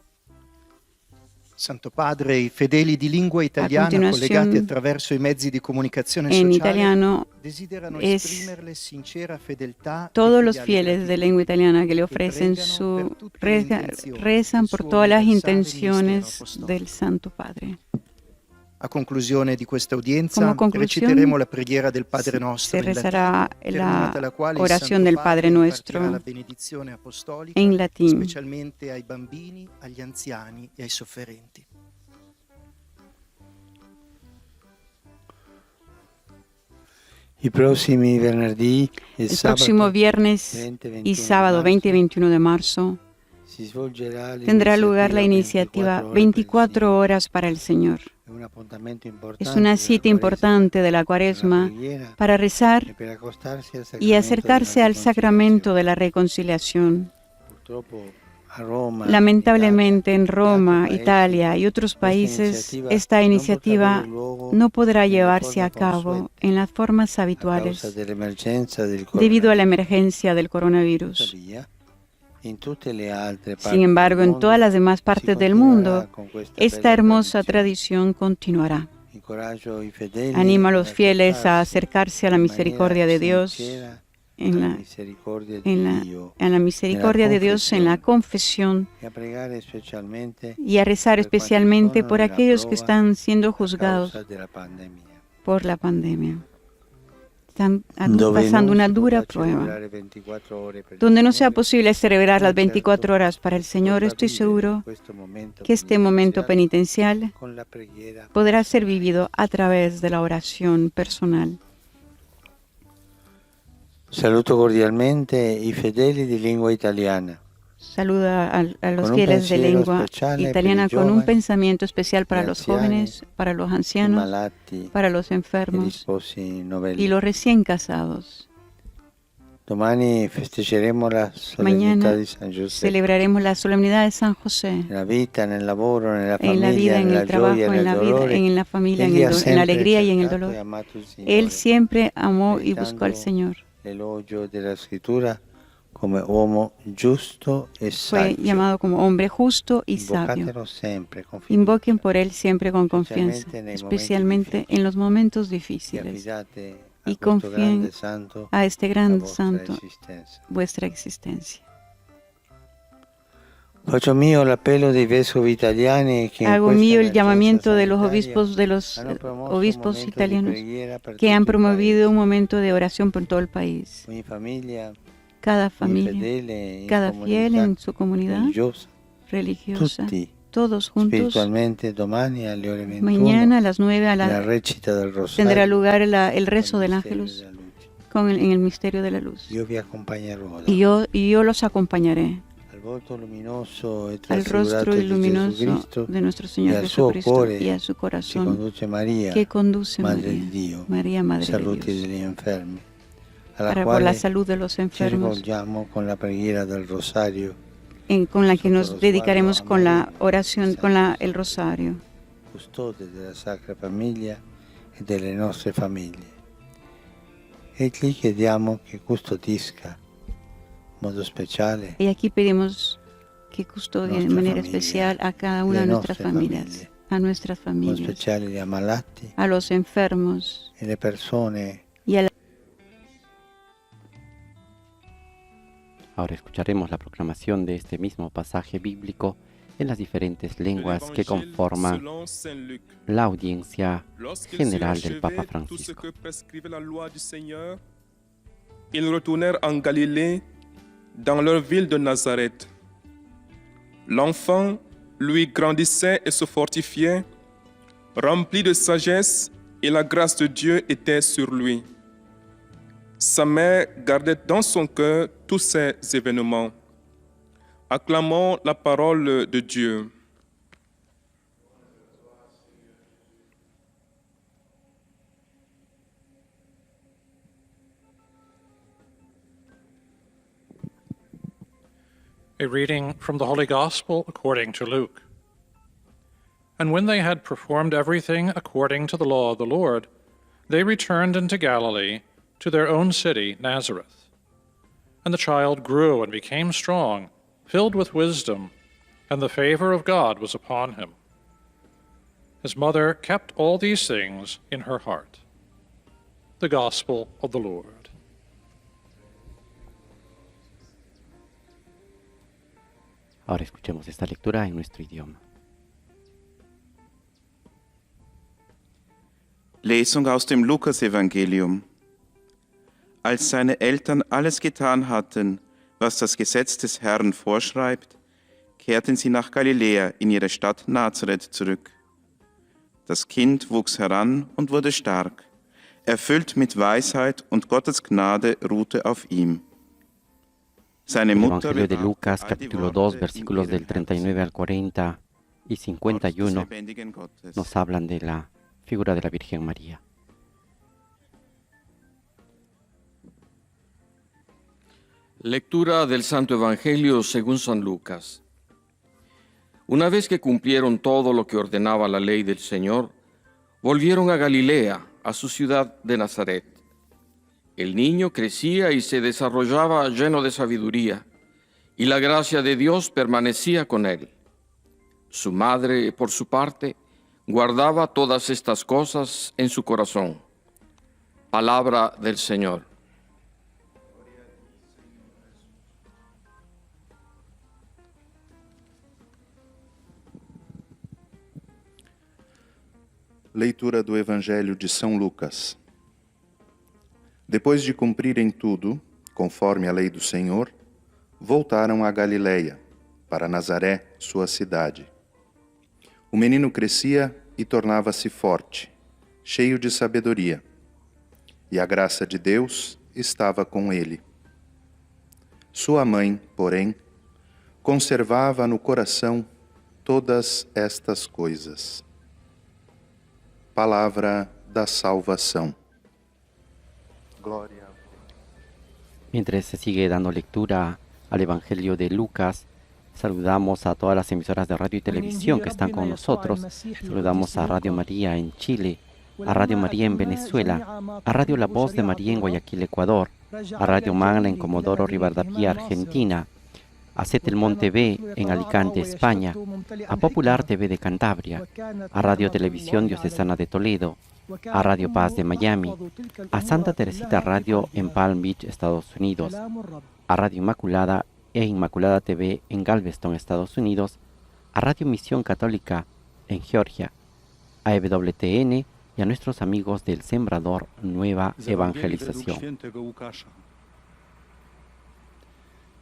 Santo Padre, i fedeli di lingua italiana collegati attraverso i mezzi di comunicazione sociale desiderano esprimerle sincera fedeltà. Todos los fieles de lengua italiana que le ofrecen rezan por todas las intenciones del Santo Padre. A conclusione di questa udienza reciteremo la preghiera del Padre Nostro se rezará la oración del Padre Nuestro la benedizione apostolica, en latín. specialmente ai bambini, agli anziani e ai sofferenti. El próximo viernes y sábado 20 y 21 de marzo tendrá lugar la iniciativa 24 horas para el Señor. Es una cita importante de la Cuaresma para rezar y acercarse al sacramento de la reconciliación. Lamentablemente en Roma, Italia y otros países esta iniciativa no podrá llevarse a cabo en las formas habituales debido a la emergencia del coronavirus. Sin embargo, en todas las demás partes del mundo, esta hermosa tradición continuará. Anima a los fieles a acercarse a la misericordia de Dios, en la misericordia de Dios en la confesión y a rezar especialmente por aquellos que están siendo juzgados por la pandemia. Están pasando una dura prueba. Donde no sea posible celebrar las 24 horas para el Señor, estoy seguro que este momento penitencial podrá ser vivido a través de la oración personal. Saluto cordialmente i fedeli di lingua italiana. Saluda a los fieles de lengua italiana con un pensamiento especial para los jóvenes, para los ancianos, para los enfermos y los recién casados. Mañana celebraremos la solemnidad de San José. En la vida, en el trabajo, en la familia, en la alegría y en el dolor. Él siempre amó y buscó al Señor. come uomo giusto e fue saggio. llamado como hombre justo y sabio. Invocatelo sempre con Invoquen fiducia, por él siempre con confianza, especialmente en los momentos e difíciles. affidate a Y questo confíen grande santo a este la gran vostra santo esistenza. vuestra existencia. Faccio mio l'appello dei vescovi italiani che in Hago questa mío el emergenza llamamiento de los sanitaria obispos, hanno promosso un obispos momento di italianos preghiera per que han tutto il promovido paese. un momento de oración por todo el país. Ogni famiglia, Cada ogni familia, fedele in cada fiel comunità en su comunidad religiosa, religiosa, tutti todos juntos, spiritualmente domani alle ore 21 mañana a las 9 la recita del tendrá rosario lugar el rezo con il del mistero ángelus della luce. en el misterio de la luz. Io vi accompagnerò Y yo los acompañaré al volto luminoso e al rostro trasfigurato di Gesù luminoso Cristo de nuestro e Señor al suo Jesucristo cuore y a su ci corazón conduce Maria, que conduce Madre di María, Dio, María Madre de saluti Dios, degli infermi, alla para por la quale salud de los ci enfermos, rivolgiamo con la preghiera del rosario, con la que sotto lo nos dedicaremos sguardo con la amorevole oración, del con Santo el rosario. custode della Sacra Famiglia e delle nostre famiglie. E gli chiediamo che custodisca in modo speciale Y aquí pedimos que custodie de nuestra manera familia, especial a cada una le de nuestras nostre familias, famiglie, a nuestras in familias, modo speciale gli ammalati a los enfermos e le persone y a Ahora escucharemos la proclamación de este mismo pasaje bíblico en las diferentes lenguas que conforman la audiencia general del Papa Francisco. Ils retournèrent en Galilée, dans leur ville de Nazareth. L'enfant, lui, grandissait et se fortifiait, rempli de sagesse, et la grâce de Dieu était sur lui. Sa mère gardait dans son cœur tous ces événements. Acclamons la parole de Dieu. A reading from the Holy Gospel according to Luke. And when they had performed everything according to the law of the Lord, they returned into Galilee, to their own city, Nazareth. And the child grew and became strong, filled with wisdom, and the favor of God was upon him. His mother kept all these things in her heart. The Gospel of the Lord. Ahora escuchemos esta lectura en nuestro idioma. Lesung aus dem Lukasevangelium. Als seine Eltern alles getan hatten, was das Gesetz des Herrn vorschreibt, kehrten sie nach Galiläa in ihre Stadt Nazareth zurück. Das Kind wuchs heran und wurde stark, erfüllt mit Weisheit, und Gottes Gnade ruhte auf ihm. El Evangelio de Lucas, capítulo 2, versículos del 39 al 40 y 51, nos hablan de la figura de la Virgen María. Lectura del Santo Evangelio según San Lucas. Una vez que cumplieron todo lo que ordenaba la ley del Señor, volvieron a Galilea, a su ciudad de Nazaret. El niño crecía y se desarrollaba lleno de sabiduría, y la gracia de Dios permanecía con él. Su madre, por su parte, guardaba todas estas cosas en su corazón. Palabra del Señor. Leitura do Evangelho de São Lucas. Depois de cumprirem tudo, conforme a lei do Senhor, voltaram a Galiléia, para Nazaré, sua cidade. O menino crescia e tornava-se forte, cheio de sabedoria, e a graça de Deus estava com ele. Sua mãe, porém, conservava no coração todas estas coisas. Palavra da salvação. Glória. Mientras se sigue dando lectura al Evangelio de Lucas, saludamos a todas las emisoras de radio y televisión que están con nosotros. Saludamos a Radio María en Chile, a Radio María en Venezuela, a Radio La Voz de María en Guayaquil, Ecuador, a Radio Magna en Comodoro Rivadavia, Argentina, a Setelmont TV en Alicante, España, a Popular TV de Cantabria, a Radio Televisión Diocesana de Toledo, a Radio Paz de Miami, a Santa Teresita Radio en Palm Beach, Estados Unidos, a Radio Inmaculada e Inmaculada TV en Galveston, Estados Unidos, a Radio Misión Católica en Georgia, a EWTN y a nuestros amigos del Sembrador Nueva Evangelización.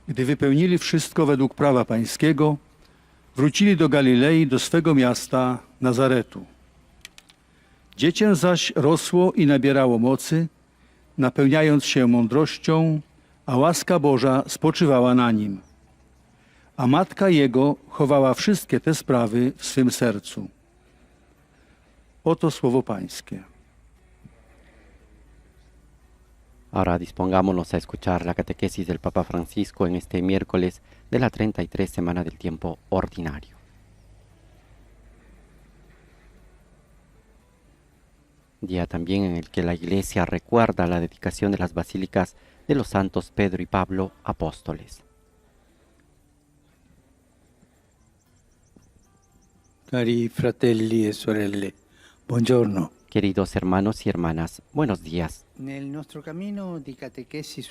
Gdy wypełnili wszystko według prawa pańskiego, wrócili do Galilei, do swego miasta Nazaretu. Dziecię zaś rosło i nabierało mocy, napełniając się mądrością, a łaska Boża spoczywała na nim. A matka jego chowała wszystkie te sprawy w swym sercu. Oto słowo pańskie. Ahora dispongámonos a escuchar la catequesis del Papa Francisco en este miércoles de la 33 semana del tiempo ordinario. Día también en el que la Iglesia recuerda la dedicación de las basílicas de los santos Pedro y Pablo, apóstoles. Cari fratelli e sorelle, buongiorno. Queridos hermanos y hermanas, buenos días. En nuestro camino de catequesis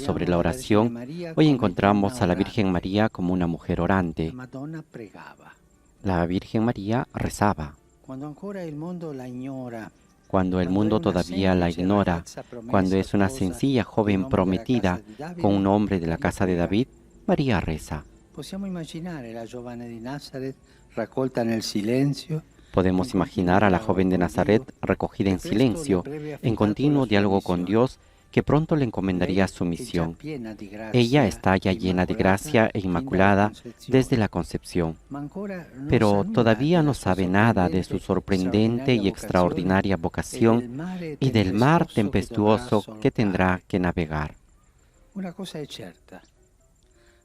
sobre la oración, hoy encontramos a la Virgen María como una mujer orante. La Virgen María rezaba. Cuando el mundo todavía la ignora, cuando es una sencilla joven prometida con un hombre de la casa de David, María reza. Podemos imaginar a la joven de Nazaret recogida en silencio, en continuo diálogo con Dios, que pronto le encomendaría su misión. Ella está ya llena de gracia e inmaculada desde la concepción, pero todavía no sabe nada de su sorprendente y extraordinaria vocación y del mar tempestuoso que tendrá que navegar. Una cosa es cierta.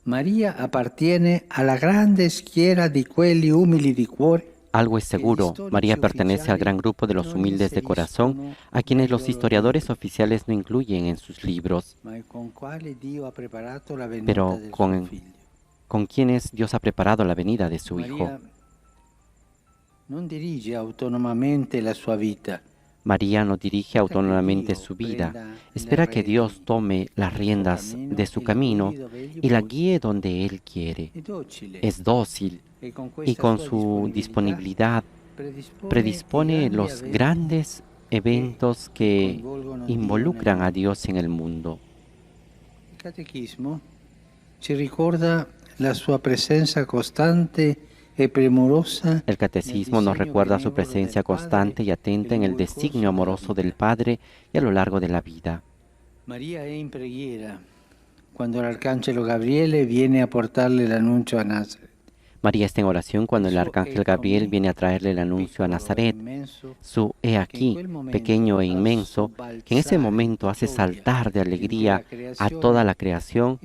María appartiene a la grande schiera di quelli umili di cuore. Algo es seguro, María pertenece al gran grupo de los humildes de corazón, a quienes los historiadores oficiales no incluyen en sus libros, pero con quienes Dios ha preparado la venida de su Hijo. María no dirige autónomamente su vida, espera que Dios tome las riendas de su camino y la guíe donde Él quiere. Es dócil y con su disponibilidad predispone los grandes eventos que involucran a Dios en el mundo. El catequismo ci ricorda la sua presencia constante. El catecismo nos recuerda su presencia constante y atenta en el designio amoroso del Padre y a lo largo de la vida. María è in preghiera cuando el arcángel Gabriele viene a portarle el anuncio a Nazaret. María está en oración cuando el arcángel Gabriel viene a traerle el anuncio a Nazaret. Su he aquí, pequeño e inmenso, que en ese momento hace saltar de alegría a toda la creación,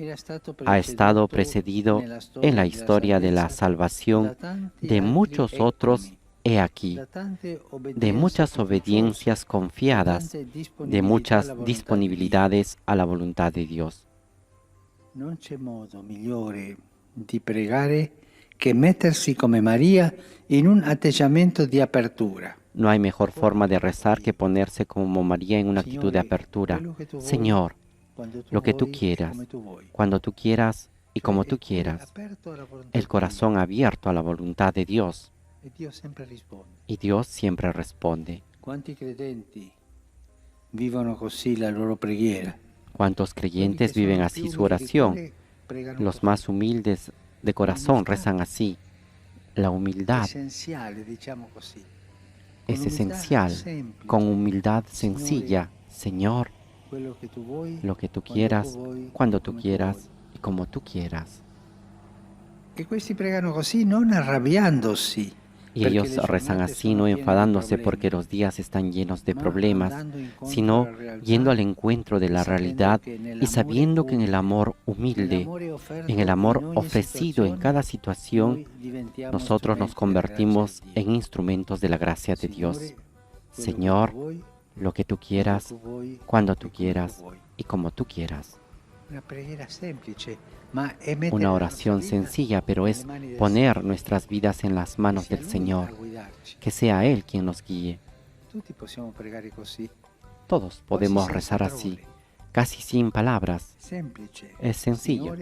ha estado precedido en la historia de la salvación de muchos otros he aquí, de muchas obediencias confiadas, de muchas disponibilidades a la voluntad de Dios. Non c'è modo migliore di pregare que meterse como María en un atteggiamento de apertura. No hay mejor forma de rezar que ponerse como María en una actitud de apertura. Señor, lo que tú quieras, cuando tú quieras y como tú quieras. El corazón abierto a la voluntad de Dios. Y Dios siempre responde. ¿Cuántos creyentes vivono così la loro preghiera? ¿Cuántos creyentes viven así su oración? Los más humildes de corazón rezan así. La humildad es esencial, con humildad sencilla. Señor, lo que tú quieras, cuando tú quieras y como tú quieras. Y questi pregano così non arrabbiandosi. Y ellos rezan así, no enfadándose porque los días están llenos de problemas, sino yendo al encuentro de la realidad y sabiendo que en el amor humilde, en el amor ofrecido en cada situación, nosotros nos convertimos en instrumentos de la gracia de Dios. Señor, lo que tú quieras, cuando tú quieras y como tú quieras. Una oración sencilla, pero es poner nuestras vidas en las manos del Señor, que sea Él quien nos guíe. Todos podemos rezar así, casi sin palabras. Es sencillo.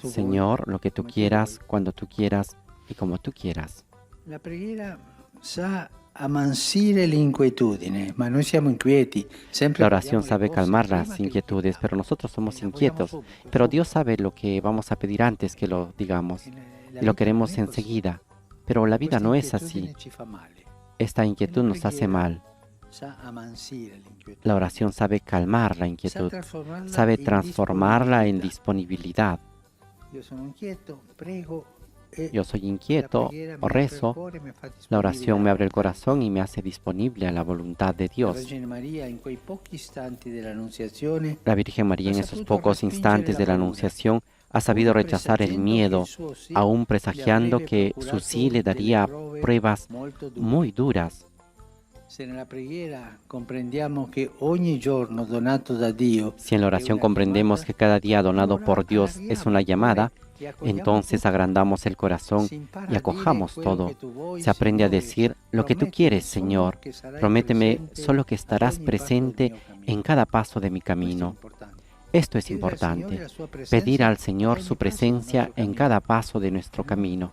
Señor, lo que tú quieras, cuando tú quieras y como tú quieras. La preghiera sa amansire l'inquietudine, ma noi siamo inquieti. La oración sabe calmar las inquietudes, pero nosotros somos inquietos. Pero Dios sabe lo que vamos a pedir antes que lo digamos, y lo queremos enseguida. Pero la vida no es así. Esta inquietud nos hace mal. La oración sabe calmar la inquietud, sabe transformarla en disponibilidad. Yo soy inquieto, o rezo, la oración me abre el corazón y me hace disponible a la voluntad de Dios. La Virgen María en esos pocos instantes de la Anunciación ha sabido rechazar el miedo, aún presagiando que su sí le daría pruebas muy duras. Si en la oración comprendemos que cada día donado por Dios es una llamada, entonces agrandamos el corazón y acojamos todo. Se aprende a decir, lo que tú quieres, Señor. Prométeme solo que estarás presente en cada paso de mi camino. Esto es importante, pedir al Señor su presencia en cada paso de nuestro camino.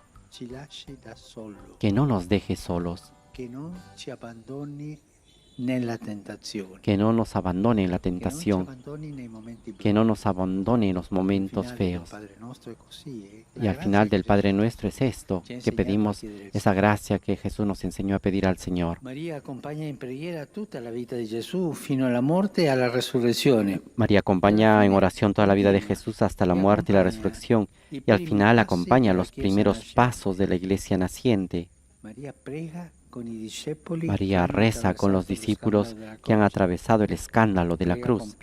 Que no nos deje solos. Que no nos abandone en la tentación, que no nos abandone en los momentos feos. Y al final del Padre Nuestro es esto, que pedimos esa gracia que Jesús nos enseñó a pedir al Señor. María acompaña en oración toda la vida de Jesús hasta la muerte y la resurrección, y al final acompaña los primeros pasos de la iglesia naciente. María reza con los discípulos que han atravesado el escándalo de la cruz.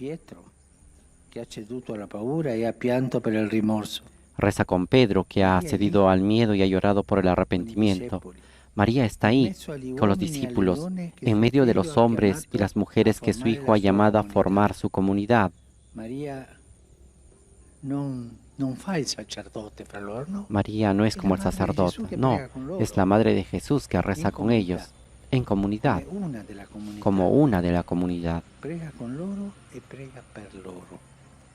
Reza con Pedro, que ha cedido al miedo y ha llorado por el arrepentimiento. María está ahí, con los discípulos, en medio de los hombres y las mujeres que su Hijo ha llamado a formar su comunidad. María no es como el sacerdote, no, es la Madre de Jesús que reza con ellos, en comunidad, como una de la comunidad.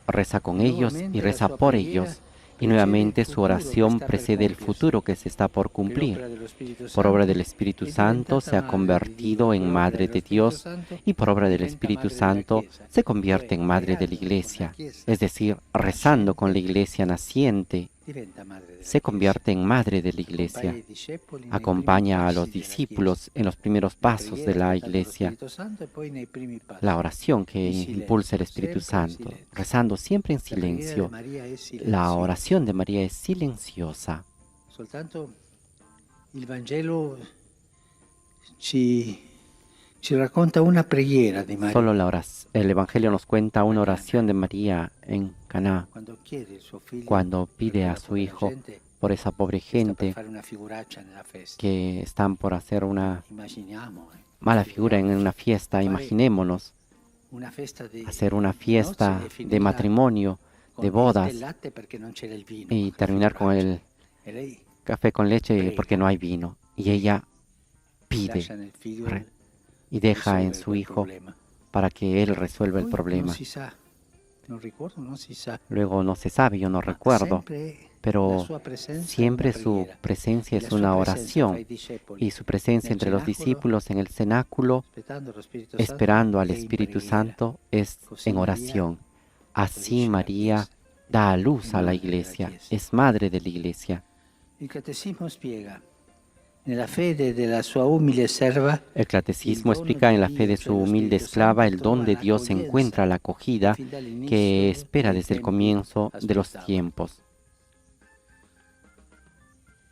Reza con ellos y reza por ellos, y nuevamente su oración precede el futuro que se está por cumplir. Por obra del Espíritu Santo se ha convertido en Madre de Dios y por obra del Espíritu Santo se convierte en Madre de la Iglesia. Es decir, rezando con la Iglesia naciente, se convierte en Madre de la Iglesia. Acompaña a los discípulos en los primeros pasos de la Iglesia. La oración que impulsa el Espíritu Santo, rezando siempre en silencio. La oración de María es silenciosa. El Vangelo ci racconta una preghiera di María. Solo el Evangelio nos cuenta una oración de María en Caná, cuando pide a su Hijo por esa pobre gente que están por hacer una mala figura en una fiesta. Imaginémonos hacer una fiesta de matrimonio, de bodas, y terminar con el café con leche porque no hay vino. Y ella pide y deja en su Hijo para que Él resuelva el problema. Luego no se sabe, yo no recuerdo, pero siempre su presencia es una oración, y su presencia entre los discípulos en el cenáculo, esperando al Espíritu Santo, es en oración. Así María da a luz a la Iglesia, es Madre de la Iglesia. El Catecismo explica en la fe el Catecismo explica en la fe de su humilde esclava el don de Dios encuentra la acogida que espera desde el comienzo de los tiempos.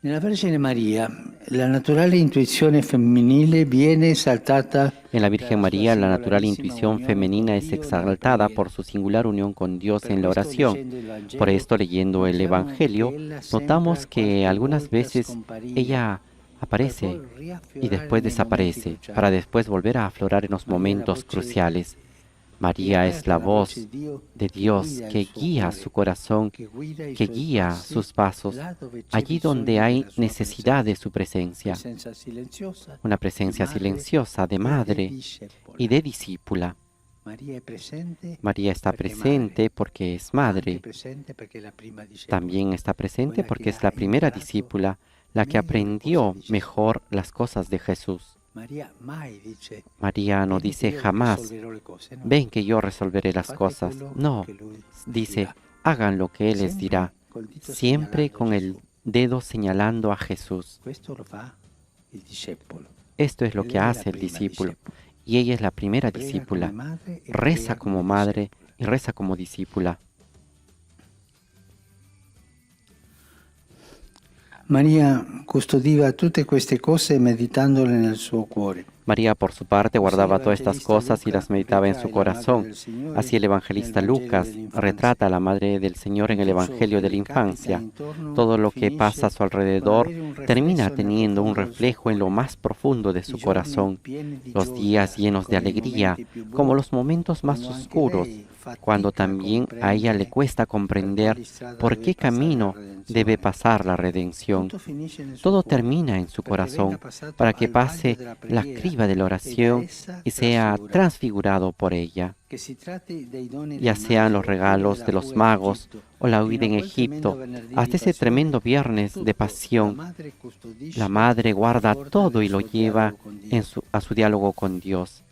En la Virgen María, la natural intuición femenina es exaltada por su singular unión con Dios en la oración. Por esto, leyendo el Evangelio, notamos que algunas veces ella aparece y después desaparece, para después volver a aflorar en los momentos cruciales. María es la voz de Dios que guía su corazón, que guía sus pasos, allí donde hay necesidad de su presencia. Una presencia silenciosa de madre y de discípula. María está presente porque es madre. También está presente porque es la primera discípula, la que aprendió mejor las cosas de Jesús. María no dice jamás, ven que yo resolveré las cosas. No, dice, hagan lo que Él les dirá, siempre con el dedo señalando a Jesús. Esto es lo que hace el discípulo, y ella es la primera discípula. Reza como madre y reza como discípula. María custodiva tutte queste cose meditandole nel suo cuore. María, por su parte, guardaba todas estas cosas y las meditaba en su corazón. Así el evangelista Lucas retrata a la Madre del Señor en el Evangelio de la infancia. Todo lo que pasa a su alrededor termina teniendo un reflejo en lo más profundo de su corazón. Los días llenos de alegría, como los momentos más oscuros, cuando también a ella le cuesta comprender por qué camino debe pasar la redención. Todo termina en su corazón para que pase la criba de la oración y sea transfigurado por ella. Ya sean los regalos de los magos o la huida en Egipto, hasta ese tremendo viernes de pasión, la Madre guarda todo y lo lleva a su diálogo con Dios.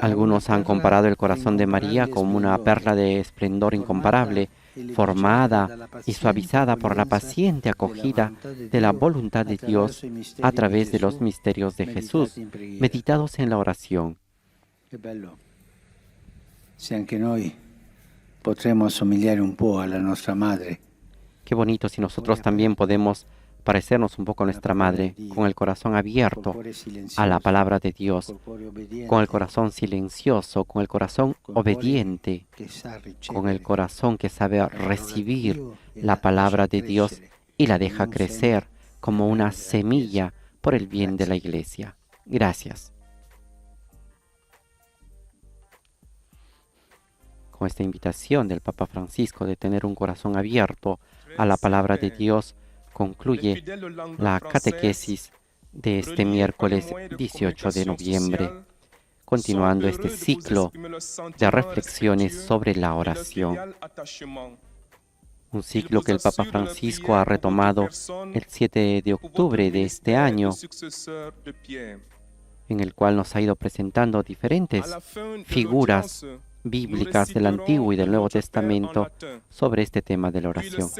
Algunos han comparado el corazón de María como una perla de esplendor incomparable, formada y suavizada por la paciente acogida de la voluntad de Dios a través de los misterios de Jesús, meditados en la oración. Si anche noi potremmo assomigliare un po' alla nostra madre. Qué bonito si nosotros también podemos parecernos un poco a nuestra Madre, con el corazón abierto a la palabra de Dios, con el corazón silencioso, con el corazón obediente, con el corazón que sabe recibir la palabra de Dios y la deja crecer como una semilla por el bien de la Iglesia. Gracias. Con esta invitación del Papa Francisco de tener un corazón abierto a la palabra de Dios, concluye la catequesis de este miércoles 18 de noviembre, continuando este ciclo de reflexiones sobre la oración. Un ciclo que el Papa Francisco ha retomado el 7 de octubre de este año, en el cual nos ha ido presentando diferentes figuras bíblicas del Antiguo y del Nuevo Testamento sobre este tema de la oración.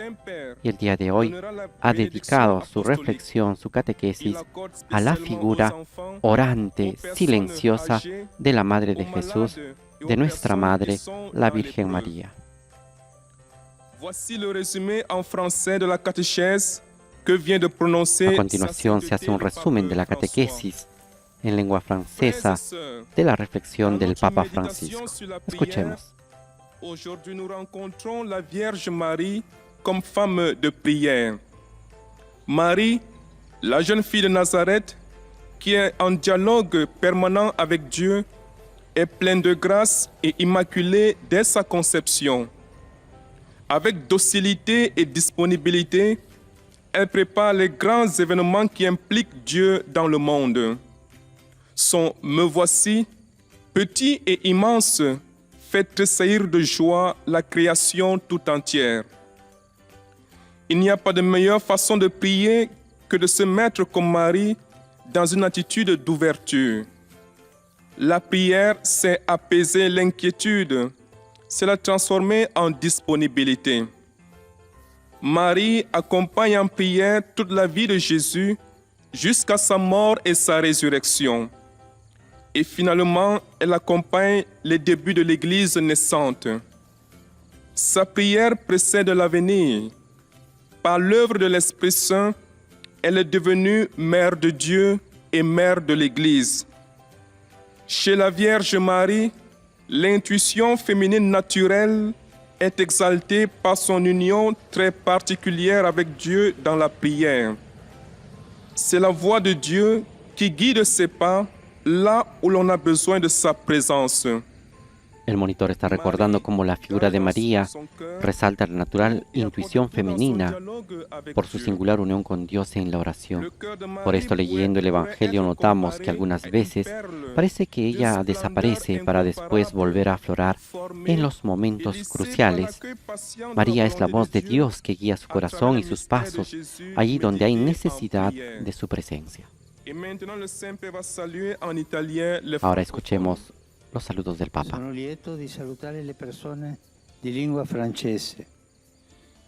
Y el día de hoy ha dedicado su reflexión, su catequesis, a la figura orante, silenciosa de la Madre de Jesús, de nuestra Madre, la Virgen María. A continuación se hace un resumen de la catequesis en lengua francesa de la reflexión del Papa Francisco. Escuchemos. Aujourd'hui, nous rencontrons la Vierge Marie comme femme de prière. Marie, la jeune fille de Nazareth, qui est en dialogue permanent avec Dieu, est pleine de grâce et immaculée dès sa conception. Avec docilité et disponibilité, elle prépare les grands événements qui impliquent Dieu dans le monde. Son « Me voici », petit et immense, fait tressaillir de joie la création tout entière. Il n'y a pas de meilleure façon de prier que de se mettre comme Marie dans une attitude d'ouverture. La prière, c'est apaiser l'inquiétude, c'est la transformer en disponibilité. Marie accompagne en prière toute la vie de Jésus jusqu'à sa mort et sa résurrection. Et finalement, elle accompagne les débuts de l'Église naissante. Sa prière précède l'avenir. par l'œuvre de l'Esprit Saint, elle est devenue mère de Dieu et mère de l'Église. Chez la Vierge Marie, l'intuition féminine naturelle est exaltée par son union très particulière avec Dieu dans la prière. C'est la voix de Dieu qui guide ses pas là où l'on a besoin de sa présence. El monitor está recordando cómo la figura de María resalta la natural intuición femenina por su singular unión con Dios en la oración. Por esto, leyendo el Evangelio, notamos que algunas veces parece que ella desaparece para después volver a aflorar en los momentos cruciales. María es la voz de Dios que guía su corazón y sus pasos allí donde hay necesidad de su presencia. Ahora escuchemos los saludos del Papa. Sono lieto di salutare le persone di lingua francese.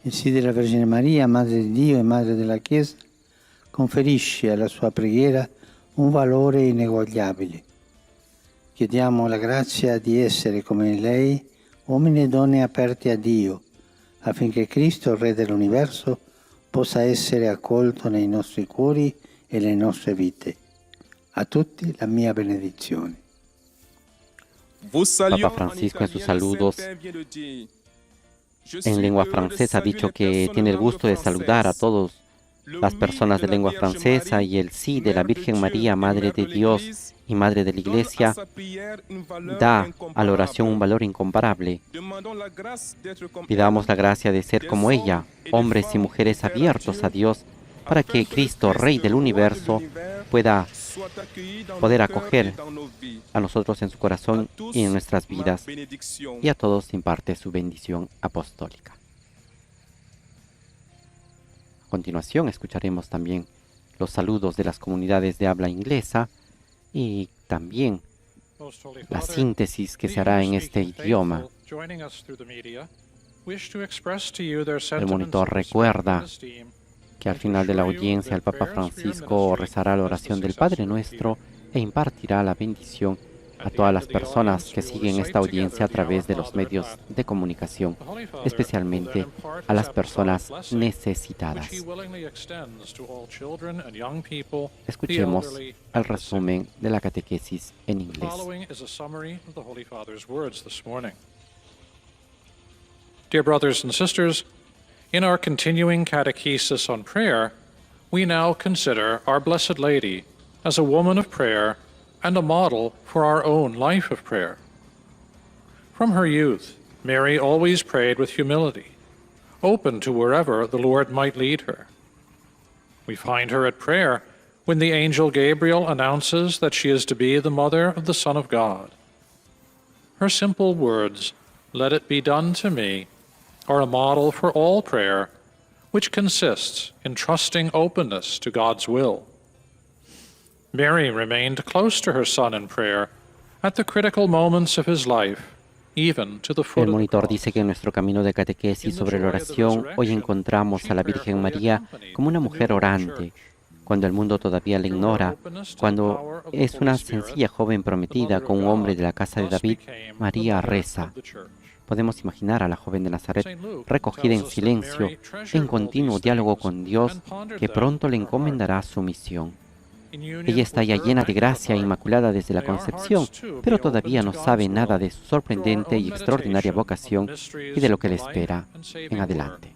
Il sì della Vergine Maria, Madre di Dio e Madre della Chiesa, conferisce alla sua preghiera un valore ineguagliabile. Chiediamo la grazia di essere come lei, uomini e donne aperti a Dio, affinché Cristo, Re dell'universo, possa essere accolto nei nostri cuori e nelle nostre vite. A tutti la mia benedizione. Papa Francisco en sus saludos en lengua francesa ha dicho que tiene el gusto de saludar a todas las personas de lengua francesa y el sí de la Virgen María, Madre de Dios y Madre de la Iglesia, da a la oración un valor incomparable. Pidamos la gracia de ser como ella, hombres y mujeres abiertos a Dios, para que Cristo, Rey del universo, pueda poder acoger a nosotros en su corazón y en nuestras vidas, y a todos imparte su bendición apostólica. A continuación escucharemos también los saludos de las comunidades de habla inglesa y también la síntesis que se hará en este idioma. El monitor recuerda que al final de la audiencia el Papa Francisco rezará la oración del Padre Nuestro e impartirá la bendición a todas las personas que siguen esta audiencia a través de los medios de comunicación, especialmente a las personas necesitadas. Escuchemos el resumen de la catequesis en inglés. Dear brothers and sisters, in our continuing catechesis on prayer, we now consider our Blessed Lady as a woman of prayer and a model for our own life of prayer. From her youth, Mary always prayed with humility, open to wherever the Lord might lead her. We find her at prayer when the angel Gabriel announces that she is to be the mother of the Son of God. Her simple words, "Let it be done to me," are a model for all prayer, which consists in trusting openness to God's will. Mary remained close to her son in prayer at the critical moments of his life, even to the foot El of the monitor cross. dice que en nuestro camino de catequesis sobre la oración, hoy encontramos a la Virgen María como una mujer orante, cuando el mundo todavía la ignora, cuando es una sencilla joven prometida con un hombre de la casa de David, María reza. Podemos imaginar a la joven de Nazaret recogida en silencio, en continuo diálogo con Dios, que pronto le encomendará su misión. Ella está ya llena de gracia, inmaculada desde la concepción, pero todavía no sabe nada de su sorprendente y extraordinaria vocación y de lo que le espera en adelante.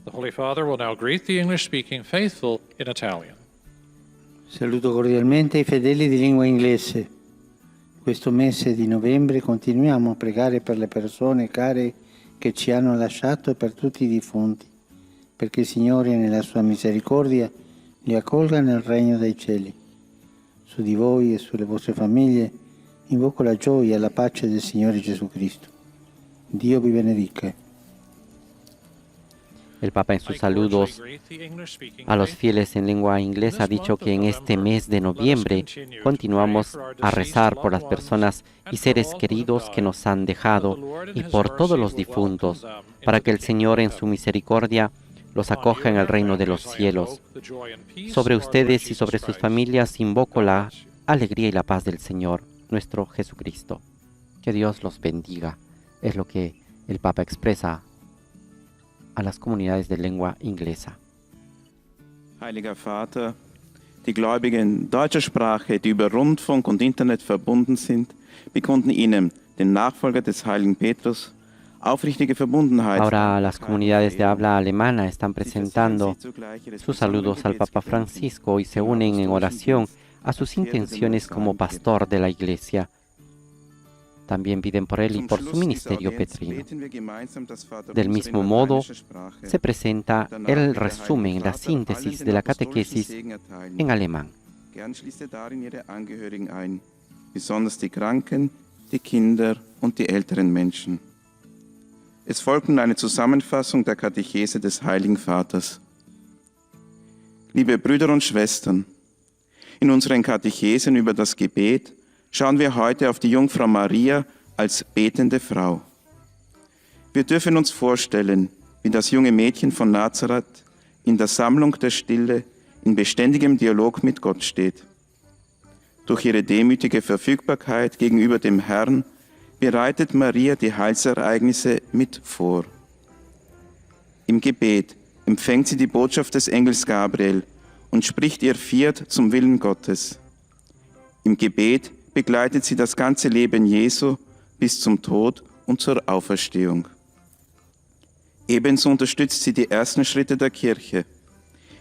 The Holy Father will now greet the English-speaking faithful in Italian. Saluto cordialmente i fedeli di lingua inglese. Questo mese di novembre continuiamo a pregare per le persone care che ci hanno lasciato e per tutti i defunti, perché il Signore nella sua misericordia li accolga nel regno dei cieli. Su di voi e sulle vostre famiglie invoco la gioia e la pace del Signore Gesù Cristo. Dio vi benedica. El Papa en sus saludos a los fieles en lengua inglesa ha dicho que en este mes de noviembre continuamos a rezar por las personas y seres queridos que nos han dejado y por todos los difuntos, para que el Señor en su misericordia los acoja en el reino de los cielos. Sobre ustedes y sobre sus familias invoco la alegría y la paz del Señor, nuestro Jesucristo. Que Dios los bendiga, es lo que el Papa expresa a las comunidades de lengua inglesa. Heiliger Vater, die Gläubigen deutscher Sprache, die über Rundfunk und Internet verbunden sind, bekunden Ihnen, den Nachfolger des heiligen Petrus, aufrichtige Verbundenheit. Ahora las comunidades de habla alemana están presentando sus saludos al Papa Francisco y se unen en oración a sus intenciones como pastor de la Iglesia. También piden por él y por su ministerio petrino. Del mismo modo, se presenta el resumen, la síntesis de la catequesis en alemán. Gern schließt darin ihre Angehörigen ein, besonders die Kranken, die Kinder und die älteren Menschen. Es folgt nun eine Zusammenfassung der Katechese des Heiligen Vaters. Liebe Brüder und Schwestern, in unseren Katechesen über das Gebet schauen wir heute auf die Jungfrau Maria als betende Frau. Wir dürfen uns vorstellen, wie das junge Mädchen von Nazareth in der Sammlung der Stille in beständigem Dialog mit Gott steht. Durch ihre demütige Verfügbarkeit gegenüber dem Herrn bereitet Maria die Heilsereignisse mit vor. Im Gebet empfängt sie die Botschaft des Engels Gabriel und spricht ihr Fiat zum Willen Gottes. Im Gebet begleitet sie das ganze Leben Jesu bis zum Tod und zur Auferstehung. Ebenso unterstützt sie die ersten Schritte der Kirche.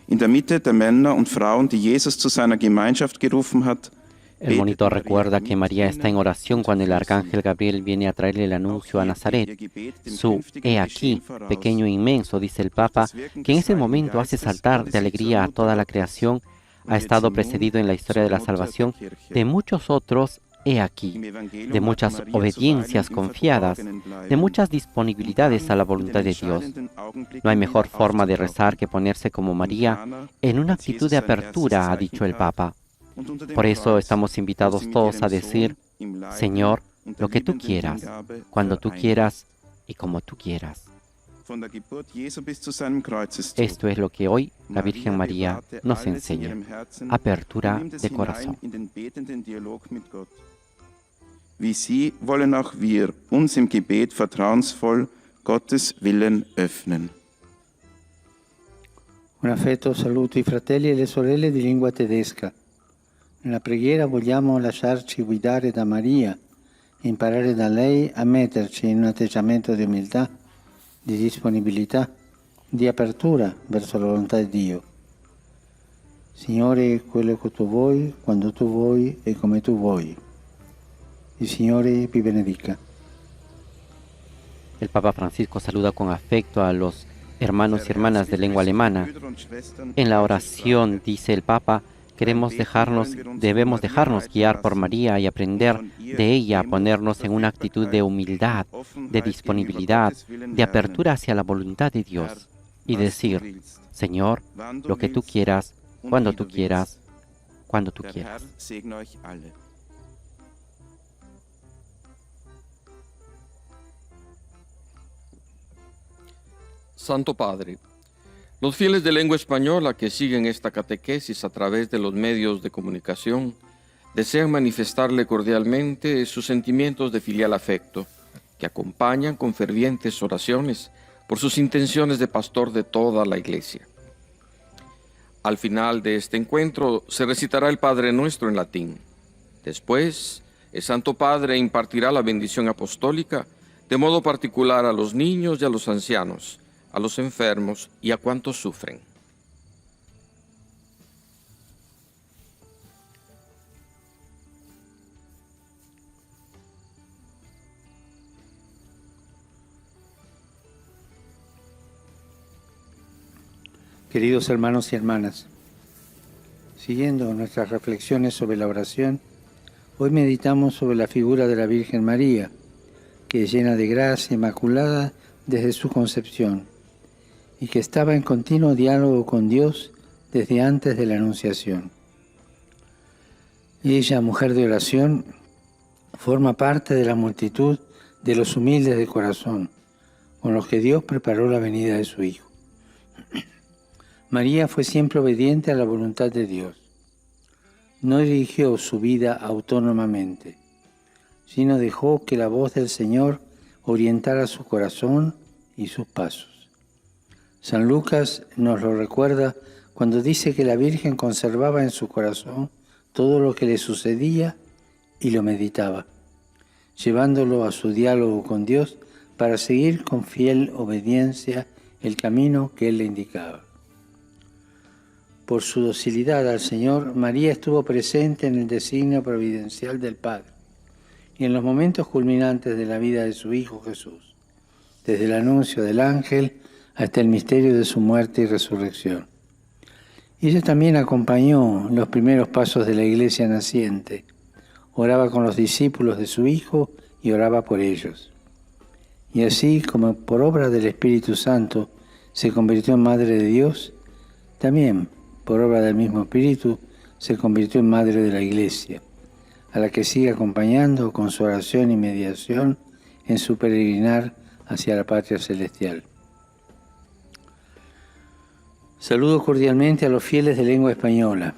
In der Mitte der Männer und Frauen, die Jesus zu seiner Gemeinschaft gerufen hat, El monitor recuerda que María está en oración cuando el arcángel Gabriel viene a traerle el anuncio a Nazaret. Su "he aquí, pequeño e inmenso", dice el Papa, que en ese momento hace saltar de alegría a toda la creación, ha estado precedido en la historia de la salvación de muchos otros "he aquí", de muchas obediencias confiadas, de muchas disponibilidades a la voluntad de Dios. No hay mejor forma de rezar que ponerse como María en una actitud de apertura, ha dicho el Papa. Por eso estamos invitados todos a decir: Señor, lo que tú quieras, cuando tú quieras y como tú quieras. Esto es lo que hoy la Virgen María nos enseña: apertura de corazón. Wie sie wollen auch wir uns im Gebet vertrauensvoll Gottes Willen öffnen. Un affetto saluto i fratelli e le sorelle di lingua tedesca. Nella preghiera vogliamo lasciarci guidare da Maria e imparare da lei a metterci in un atteggiamento di umiltà, di disponibilità, di apertura verso la volontà di Dio. Signore, quello che tu vuoi, quando tu vuoi e come tu vuoi. Il Signore vi benedica. El Papa Francisco saluda con afecto a los hermanos y hermanas de lengua alemana. En la oración, dice el Papa, debemos dejarnos guiar por María y aprender de ella a ponernos en una actitud de humildad, de disponibilidad, de apertura hacia la voluntad de Dios y decir: Señor, lo que tú quieras, cuando tú quieras, cuando tú quieras. Santo Padre, los fieles de lengua española que siguen esta catequesis a través de los medios de comunicación desean manifestarle cordialmente sus sentimientos de filial afecto, que acompañan con fervientes oraciones por sus intenciones de pastor de toda la Iglesia. Al final de este encuentro se recitará el Padre Nuestro en latín. Después, el Santo Padre impartirá la bendición apostólica de modo particular a los niños y a los ancianos, a los enfermos y a cuantos sufren. Queridos hermanos y hermanas, siguiendo nuestras reflexiones sobre la oración, hoy meditamos sobre la figura de la Virgen María, que es llena de gracia, inmaculada desde su concepción, y que estaba en continuo diálogo con Dios desde antes de la Anunciación. Ella, mujer de oración, forma parte de la multitud de los humildes de corazón, con los que Dios preparó la venida de su Hijo. María fue siempre obediente a la voluntad de Dios. No dirigió su vida autónomamente, sino dejó que la voz del Señor orientara su corazón y sus pasos. San Lucas nos lo recuerda cuando dice que la Virgen conservaba en su corazón todo lo que le sucedía y lo meditaba, llevándolo a su diálogo con Dios para seguir con fiel obediencia el camino que Él le indicaba. Por su docilidad al Señor, María estuvo presente en el designio providencial del Padre y en los momentos culminantes de la vida de su Hijo Jesús, desde el anuncio del ángel hasta el misterio de su muerte y resurrección. Ella también acompañó los primeros pasos de la iglesia naciente, oraba con los discípulos de su Hijo y oraba por ellos. Y así como por obra del Espíritu Santo se convirtió en Madre de Dios, también por obra del mismo Espíritu se convirtió en Madre de la Iglesia, a la que sigue acompañando con su oración y mediación en su peregrinar hacia la patria celestial. Saludo cordialmente a los fieles de lengua española.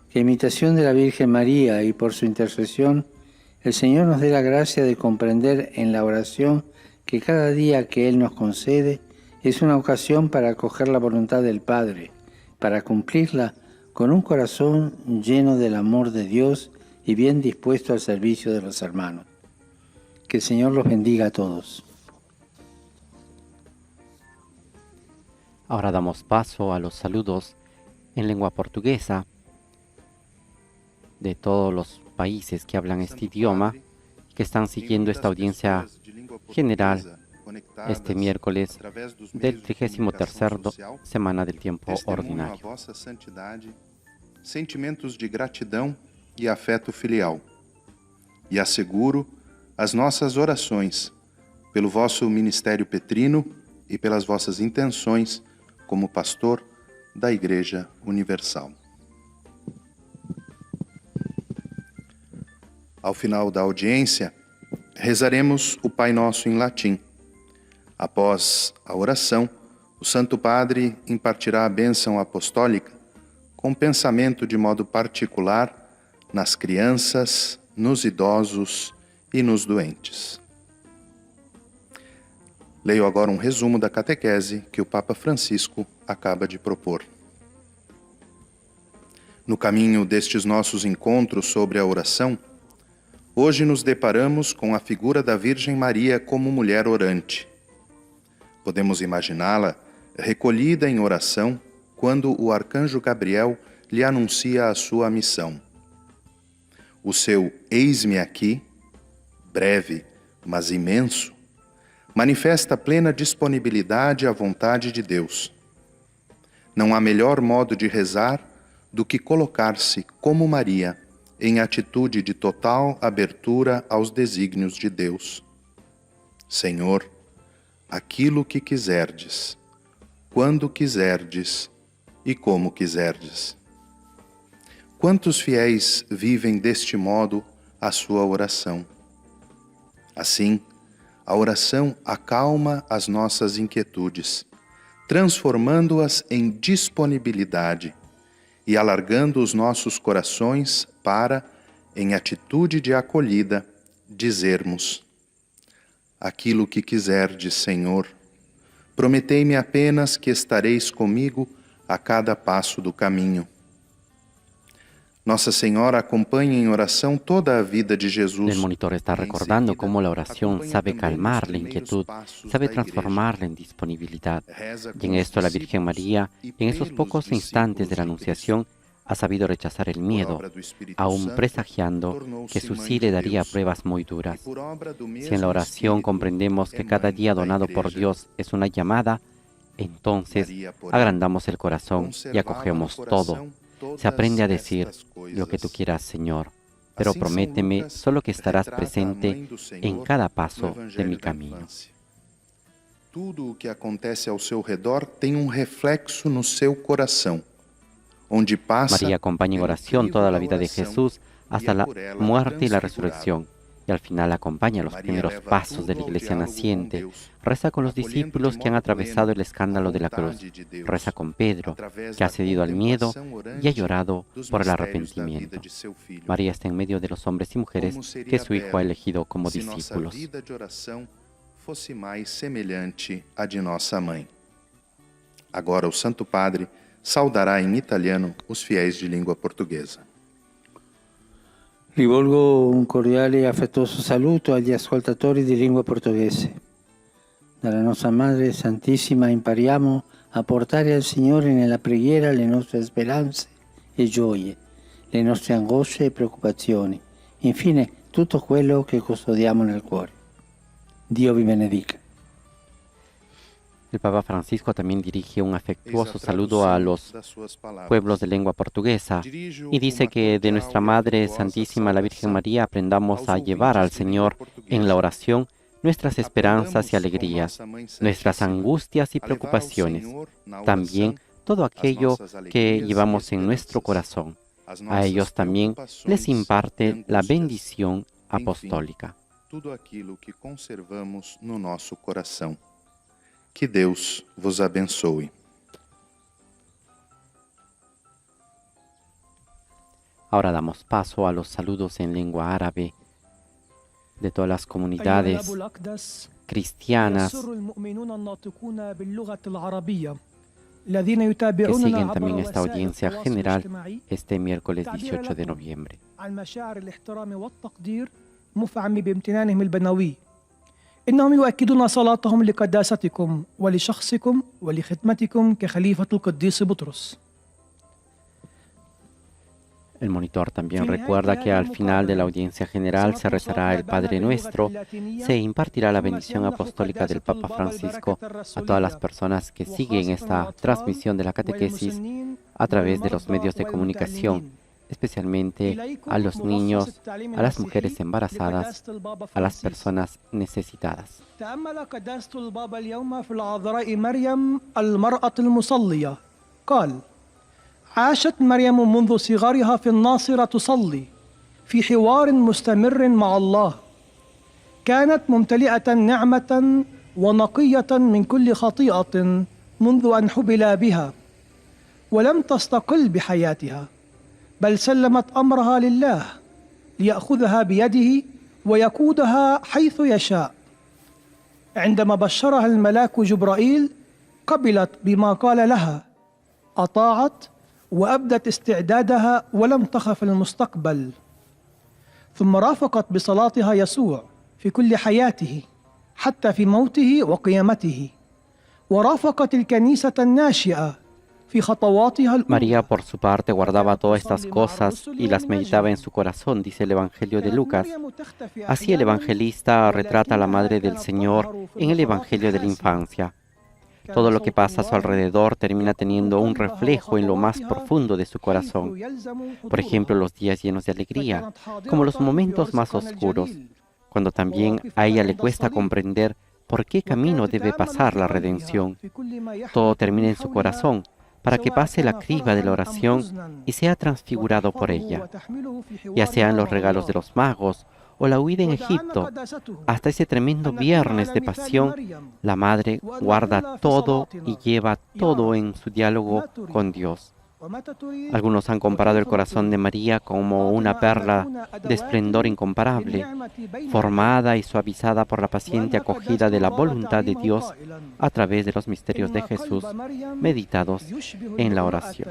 Que a imitación de la Virgen María y por su intercesión, el Señor nos dé la gracia de comprender en la oración que cada día que Él nos concede es una ocasión para acoger la voluntad del Padre, para cumplirla con un corazón lleno del amor de Dios y bien dispuesto al servicio de los hermanos. Que el Señor los bendiga a todos. Ahora damos paso a los saludos en lengua portuguesa de todos los países que hablan este idioma, que están siguiendo esta audiencia general este miércoles del 33º semana del tiempo ordinario. Sentimentos de gratidão e afeto filial. E asseguro as nossas orações pelo vosso ministério petrino e pelas vossas intenções como pastor da Igreja Universal. Ao final da audiência, rezaremos o Pai Nosso em latim. Após a oração, o Santo Padre impartirá a bênção apostólica com pensamento de modo particular nas crianças, nos idosos e nos doentes. Leio agora um resumo da catequese que o Papa Francisco acaba de propor. No caminho destes nossos encontros sobre a oração, hoje nos deparamos com a figura da Virgem Maria como mulher orante. Podemos imaginá-la recolhida em oração quando o arcanjo Gabriel lhe anuncia a sua missão. O seu "Eis-me aqui", breve, mas imenso, manifesta plena disponibilidade à vontade de Deus. Não há melhor modo de rezar do que colocar-se, como Maria, em atitude de total abertura aos desígnios de Deus. Senhor, aquilo que quiserdes, quando quiserdes e como quiserdes. Quantos fiéis vivem deste modo a sua oração? Assim, a oração acalma as nossas inquietudes, transformando-as em disponibilidade e alargando os nossos corações para, em atitude de acolhida, dizermos: aquilo que quiserdes, Senhor, prometei-me apenas que estareis comigo a cada passo do caminho. Nossa Senhora acompaña en oración toda la vida de Jesús. El monitor está recordando cómo la oración sabe calmar la inquietud, sabe transformarla en disponibilidad. Y en esto la Virgen María, en esos pocos instantes de la Anunciación, ha sabido rechazar el miedo, aún presagiando que su sí le daría pruebas muy duras. Si en la oración comprendemos que cada día donado por Dios es una llamada, entonces agrandamos el corazón y acogemos todo. Se aprende a decir lo que tú quieras, Señor, pero prométeme solo que estarás presente en cada paso de mi camino. Tudo o que acontece ao seu redor tem reflexo no seu coração, onde passa. María acompaña en oración toda la vida de Jesús hasta la muerte y la resurrección, y al final acompaña los primeros pasos de la iglesia naciente. Reza con los discípulos que han atravesado el escándalo de la cruz. Reza con Pedro, que ha cedido al miedo y ha llorado por el arrepentimiento. María está en medio de los hombres y mujeres que su Hijo ha elegido como discípulos. Agora o Santo Padre saudará em italiano os fiéis de língua portuguesa. Rivolgo un cordiale e affettuoso saluto agli ascoltatori di lingua portoghese. Dalla nostra Madre Santissima impariamo a portare al Signore nella preghiera le nostre speranze e gioie, le nostre angosce e preoccupazioni, infine tutto quello che custodiamo nel cuore. Dio vi benedica. El Papa Francisco también dirige un afectuoso saludo a los pueblos de lengua portuguesa y dice que de nuestra Madre Santísima, la Virgen María, aprendamos a llevar al Señor en la oración nuestras esperanzas y alegrías, nuestras angustias y preocupaciones, también todo aquello que llevamos en nuestro corazón. A ellos también les imparte la bendición apostólica. Tudo aquilo que conservamos no nosso coração. Que Deus vos abençoe. Ahora damos paso a los saludos en lengua árabe de todas las comunidades cristianas que siguen también esta audiencia general este miércoles 18 de noviembre. إنهم يؤكدون صلاتهم لقداستكم ولشخصكم ولخدمتكم كخليفة القديس بطرس. El monitor también recuerda que al final de la audiencia general se rezará el Padre Nuestro, se impartirá la bendición apostólica del Papa Francisco a todas las personas que siguen esta transmisión de la catequesis a través de los medios de comunicación, especialmente a los niños, a las mujeres embarazadas, a las personas necesitadas. تأمل قداسة البابا اليوم في العذراء مريم المرأة المصلية. قال: عاشت مريم منذ صغرها في الناصرة تصلي في حوار مستمر مع الله. كانت ممتلئة نعمة ونقية من كل خطيئة منذ أن حبل بها، ولم تستقل بحياتها، بل سلمت أمرها لله ليأخذها بيده ويقودها حيث يشاء. عندما بشرها الملاك جبرائيل قبلت بما قال لها، أطاعت وأبدت استعدادها ولم تخف المستقبل. ثم رافقت بصلاتها يسوع في كل حياته حتى في موته وقيامته، ورافقت الكنيسة الناشئة في خطواتها الأولى. María, por su parte, guardaba todas estas cosas y las meditaba en su corazón, dice el Evangelio de Lucas. Así el evangelista retrata a la Madre del Señor en el Evangelio de la infancia. Todo lo que pasa a su alrededor termina teniendo un reflejo en lo más profundo de su corazón. Por ejemplo, los días llenos de alegría, como los momentos más oscuros, cuando también a ella le cuesta comprender por qué camino debe pasar la redención. Todo termina en su corazón, para que pase la criba de la oración y sea transfigurado por ella, ya sean los regalos de los magos o la huida en Egipto, hasta ese tremendo viernes de pasión, la Madre guarda todo y lleva todo en su diálogo con Dios. Algunos han comparado el corazón de María como una perla de esplendor incomparable, formada y suavizada por la paciente acogida de la voluntad de Dios a través de los misterios de Jesús meditados en la oración.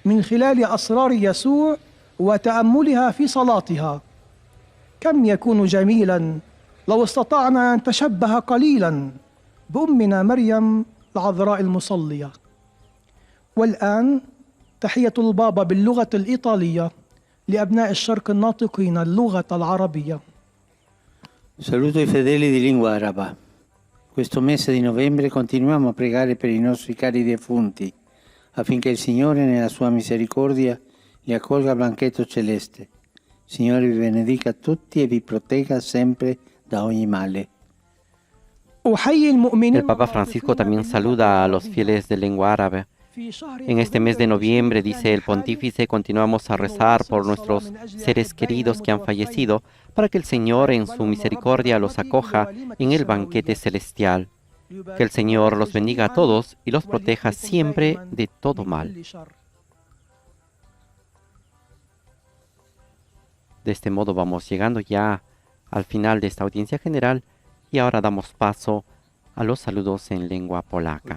من خلال أسرار يسوع وتأملها في صلاتها. كم يكون جميلا لو استطعنا أن نتشبه قليلا بأمنا مريم العذراء المصلية. والآن تحية البابا باللغة الإيطالية لأبناء الشرق الناطقين اللغة العربية. Saluto i fedeli di lingua araba. Questo mese di novembre continuiamo a pregare per i nostri cari defunti, affinché il Signore nella sua misericordia li accolga al banchetto celeste. Signore vi benedica tutti e vi protegga sempre da ogni male. El Papa Francisco también saluda a los fieles de lengua árabe. En este mes de noviembre, dice el pontífice, continuamos a rezar por nuestros seres queridos que han fallecido, para que el Señor en su misericordia los acoja en el banquete celestial. Que el Señor los bendiga a todos y los proteja siempre de todo mal. De este modo vamos llegando ya al final de esta audiencia general Y ahora damos paso a los saludos en lengua polaca.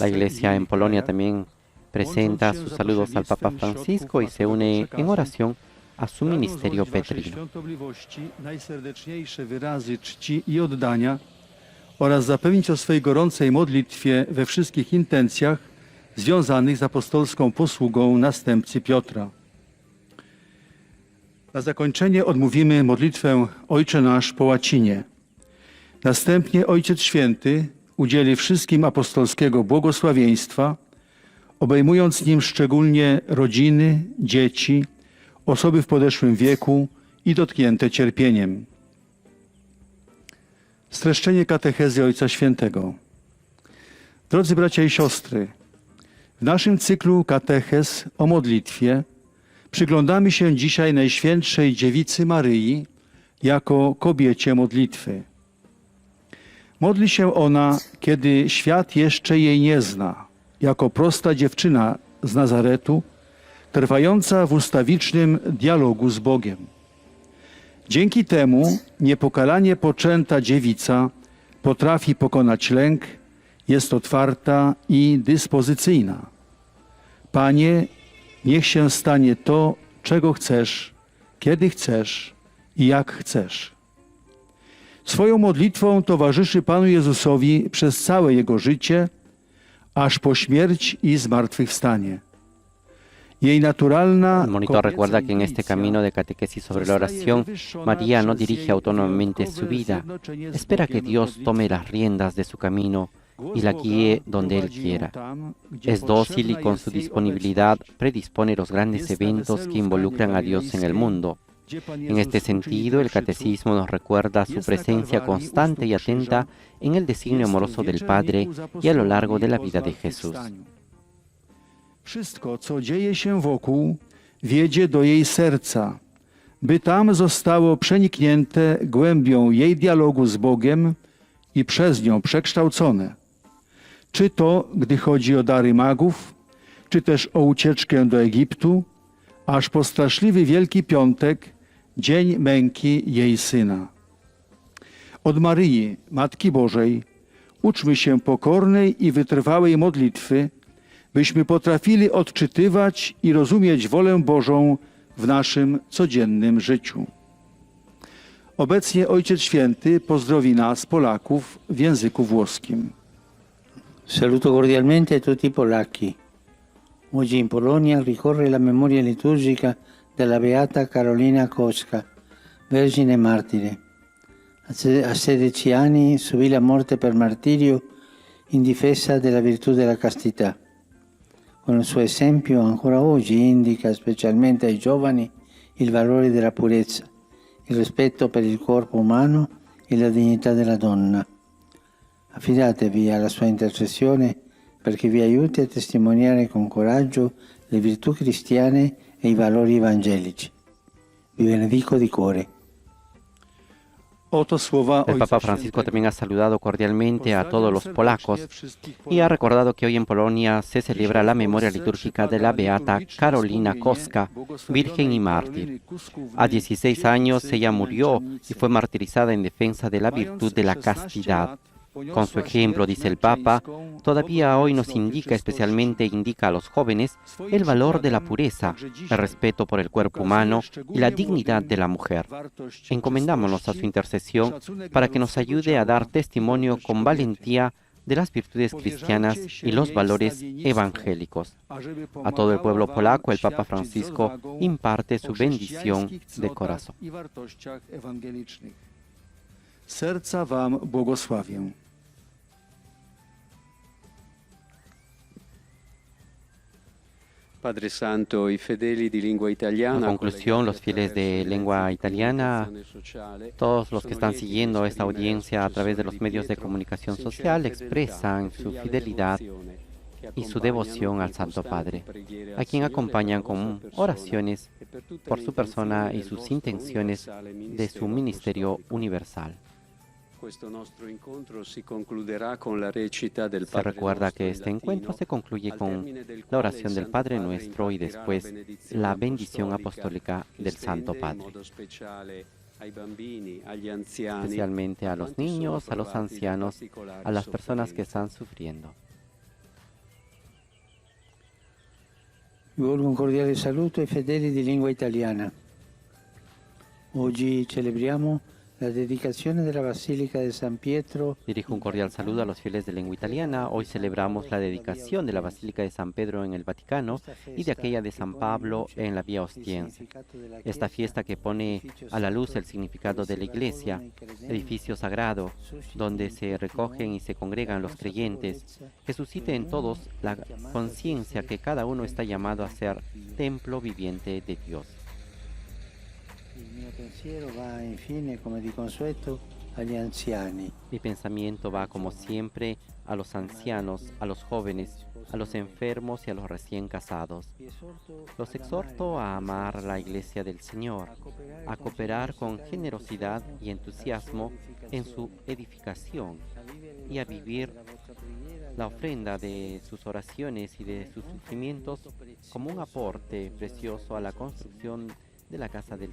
La Iglesia en Polonia también presenta sus saludos al Papa Francisco y se une en oración a su ministerio petrino. Najserdeczniejsze wyrazy czci i oddania oraz zapewnić o swej gorącej modlitwie we wszystkich intencjach związanych z apostolską posługą następcy Piotra. Na zakończenie odmówimy modlitwę Ojcze Nasz po łacinie. Następnie Ojciec Święty udzieli wszystkim apostolskiego błogosławieństwa, obejmując nim szczególnie rodziny, dzieci, osoby w podeszłym wieku i dotknięte cierpieniem. Streszczenie katechezy Ojca Świętego. Drodzy bracia i siostry, w naszym cyklu katechez o modlitwie przyglądamy się dzisiaj Najświętszej Dziewicy Maryi jako kobiecie modlitwy. Modli się ona, kiedy świat jeszcze jej nie zna, jako prosta dziewczyna z Nazaretu, trwająca w ustawicznym dialogu z Bogiem. Dzięki temu niepokalanie poczęta dziewica potrafi pokonać lęk, jest otwarta i dyspozycyjna. Panie, niech się stanie to, czego chcesz, kiedy chcesz i jak chcesz. Swoją modlitwą towarzyszy Panu Jezusowi przez całe Jego życie, aż po śmierć i zmartwychwstanie. El monitor recuerda que en este camino de catequesis sobre la oración, María no dirige autónomamente su vida, espera que Dios tome las riendas de su camino y la guíe donde Él quiera. Es dócil y con su disponibilidad predispone los grandes eventos que involucran a Dios en el mundo. En este sentido, el catecismo nos recuerda su presencia constante y atenta en el designio amoroso del Padre y a lo largo de la vida de Jesús. Wszystko, co dzieje się wokół, wiedzie do jej serca, by tam zostało przeniknięte głębią jej dialogu z Bogiem i przez nią przekształcone. Czy to, gdy chodzi o dary magów, czy też o ucieczkę do Egiptu, aż po straszliwy Wielki Piątek, dzień męki jej Syna. Od Maryi, Matki Bożej, uczmy się pokornej i wytrwałej modlitwy, byśmy potrafili odczytywać i rozumieć wolę Bożą w naszym codziennym życiu. Obecnie Ojciec Święty pozdrowi nas, Polaków, w języku włoskim. Saluto cordialmente a tutti i polacchi. Oggi in Polonia ricorre la memoria liturgica della Beata Karolina Kocka, Vergine Martire. A 16 anni subì la morte per martirio in difesa della virtù della castità. Con il suo esempio ancora oggi indica specialmente ai giovani il valore della purezza, il rispetto per il corpo umano e la dignità della donna. Affidatevi alla sua intercessione perché vi aiuti a testimoniare con coraggio le virtù cristiane e i valori evangelici. Vi benedico di cuore. El Papa Francisco también ha saludado cordialmente a todos los polacos y ha recordado que hoy en Polonia se celebra la memoria litúrgica de la Beata Karolina Kocka, virgen y mártir. A 16 años ella murió y fue martirizada en defensa de la virtud de la castidad. Con su ejemplo, dice el Papa, todavía hoy nos indica, especialmente indica a los jóvenes, el valor de la pureza, el respeto por el cuerpo humano y la dignidad de la mujer. Encomendámonos a su intercesión para que nos ayude a dar testimonio con valentía de las virtudes cristianas y los valores evangélicos. A todo el pueblo polaco, el Papa Francisco imparte su bendición de corazón. Serca wam błogosławię. Padre Santo, i fedeli di lingua italiana. En conclusión, los fieles de lengua italiana, todos los que están siguiendo esta audiencia a través de los medios de comunicación social, expresan su fidelidad y su devoción al Santo Padre, a quien acompañan con oraciones por su persona y sus intenciones de su ministerio universal. Se recuerda que este encuentro se concluye con la oración del Padre Nuestro y después la bendición apostólica del Santo Padre. especialmente a los niños, a los ancianos, a las personas que están sufriendo. Rivolgo un cordiale saluto ai fedeli di lingua italiana. Oggi celebriamo la dedicazione della Basilica de San Pietro. Dirijo un cordial saludo a los fieles de lengua italiana. Hoy celebramos la dedicación de la Basílica de San Pedro en el Vaticano y de aquella de San Pablo en la Vía Ostiense. Esta fiesta que pone a la luz el significado de la Iglesia, edificio sagrado, donde se recogen y se congregan los creyentes, que suscite en todos la conciencia que cada uno está llamado a ser templo viviente de Dios. Mi pensamiento va, como siempre, a los ancianos, a los jóvenes, a los enfermos y a los recién casados. Los exhorto a amar la Iglesia del Señor, a cooperar con generosidad y entusiasmo en su edificación y a vivir la ofrenda de sus oraciones y de sus sufrimientos como un aporte precioso a la construcción de la casa del Señor.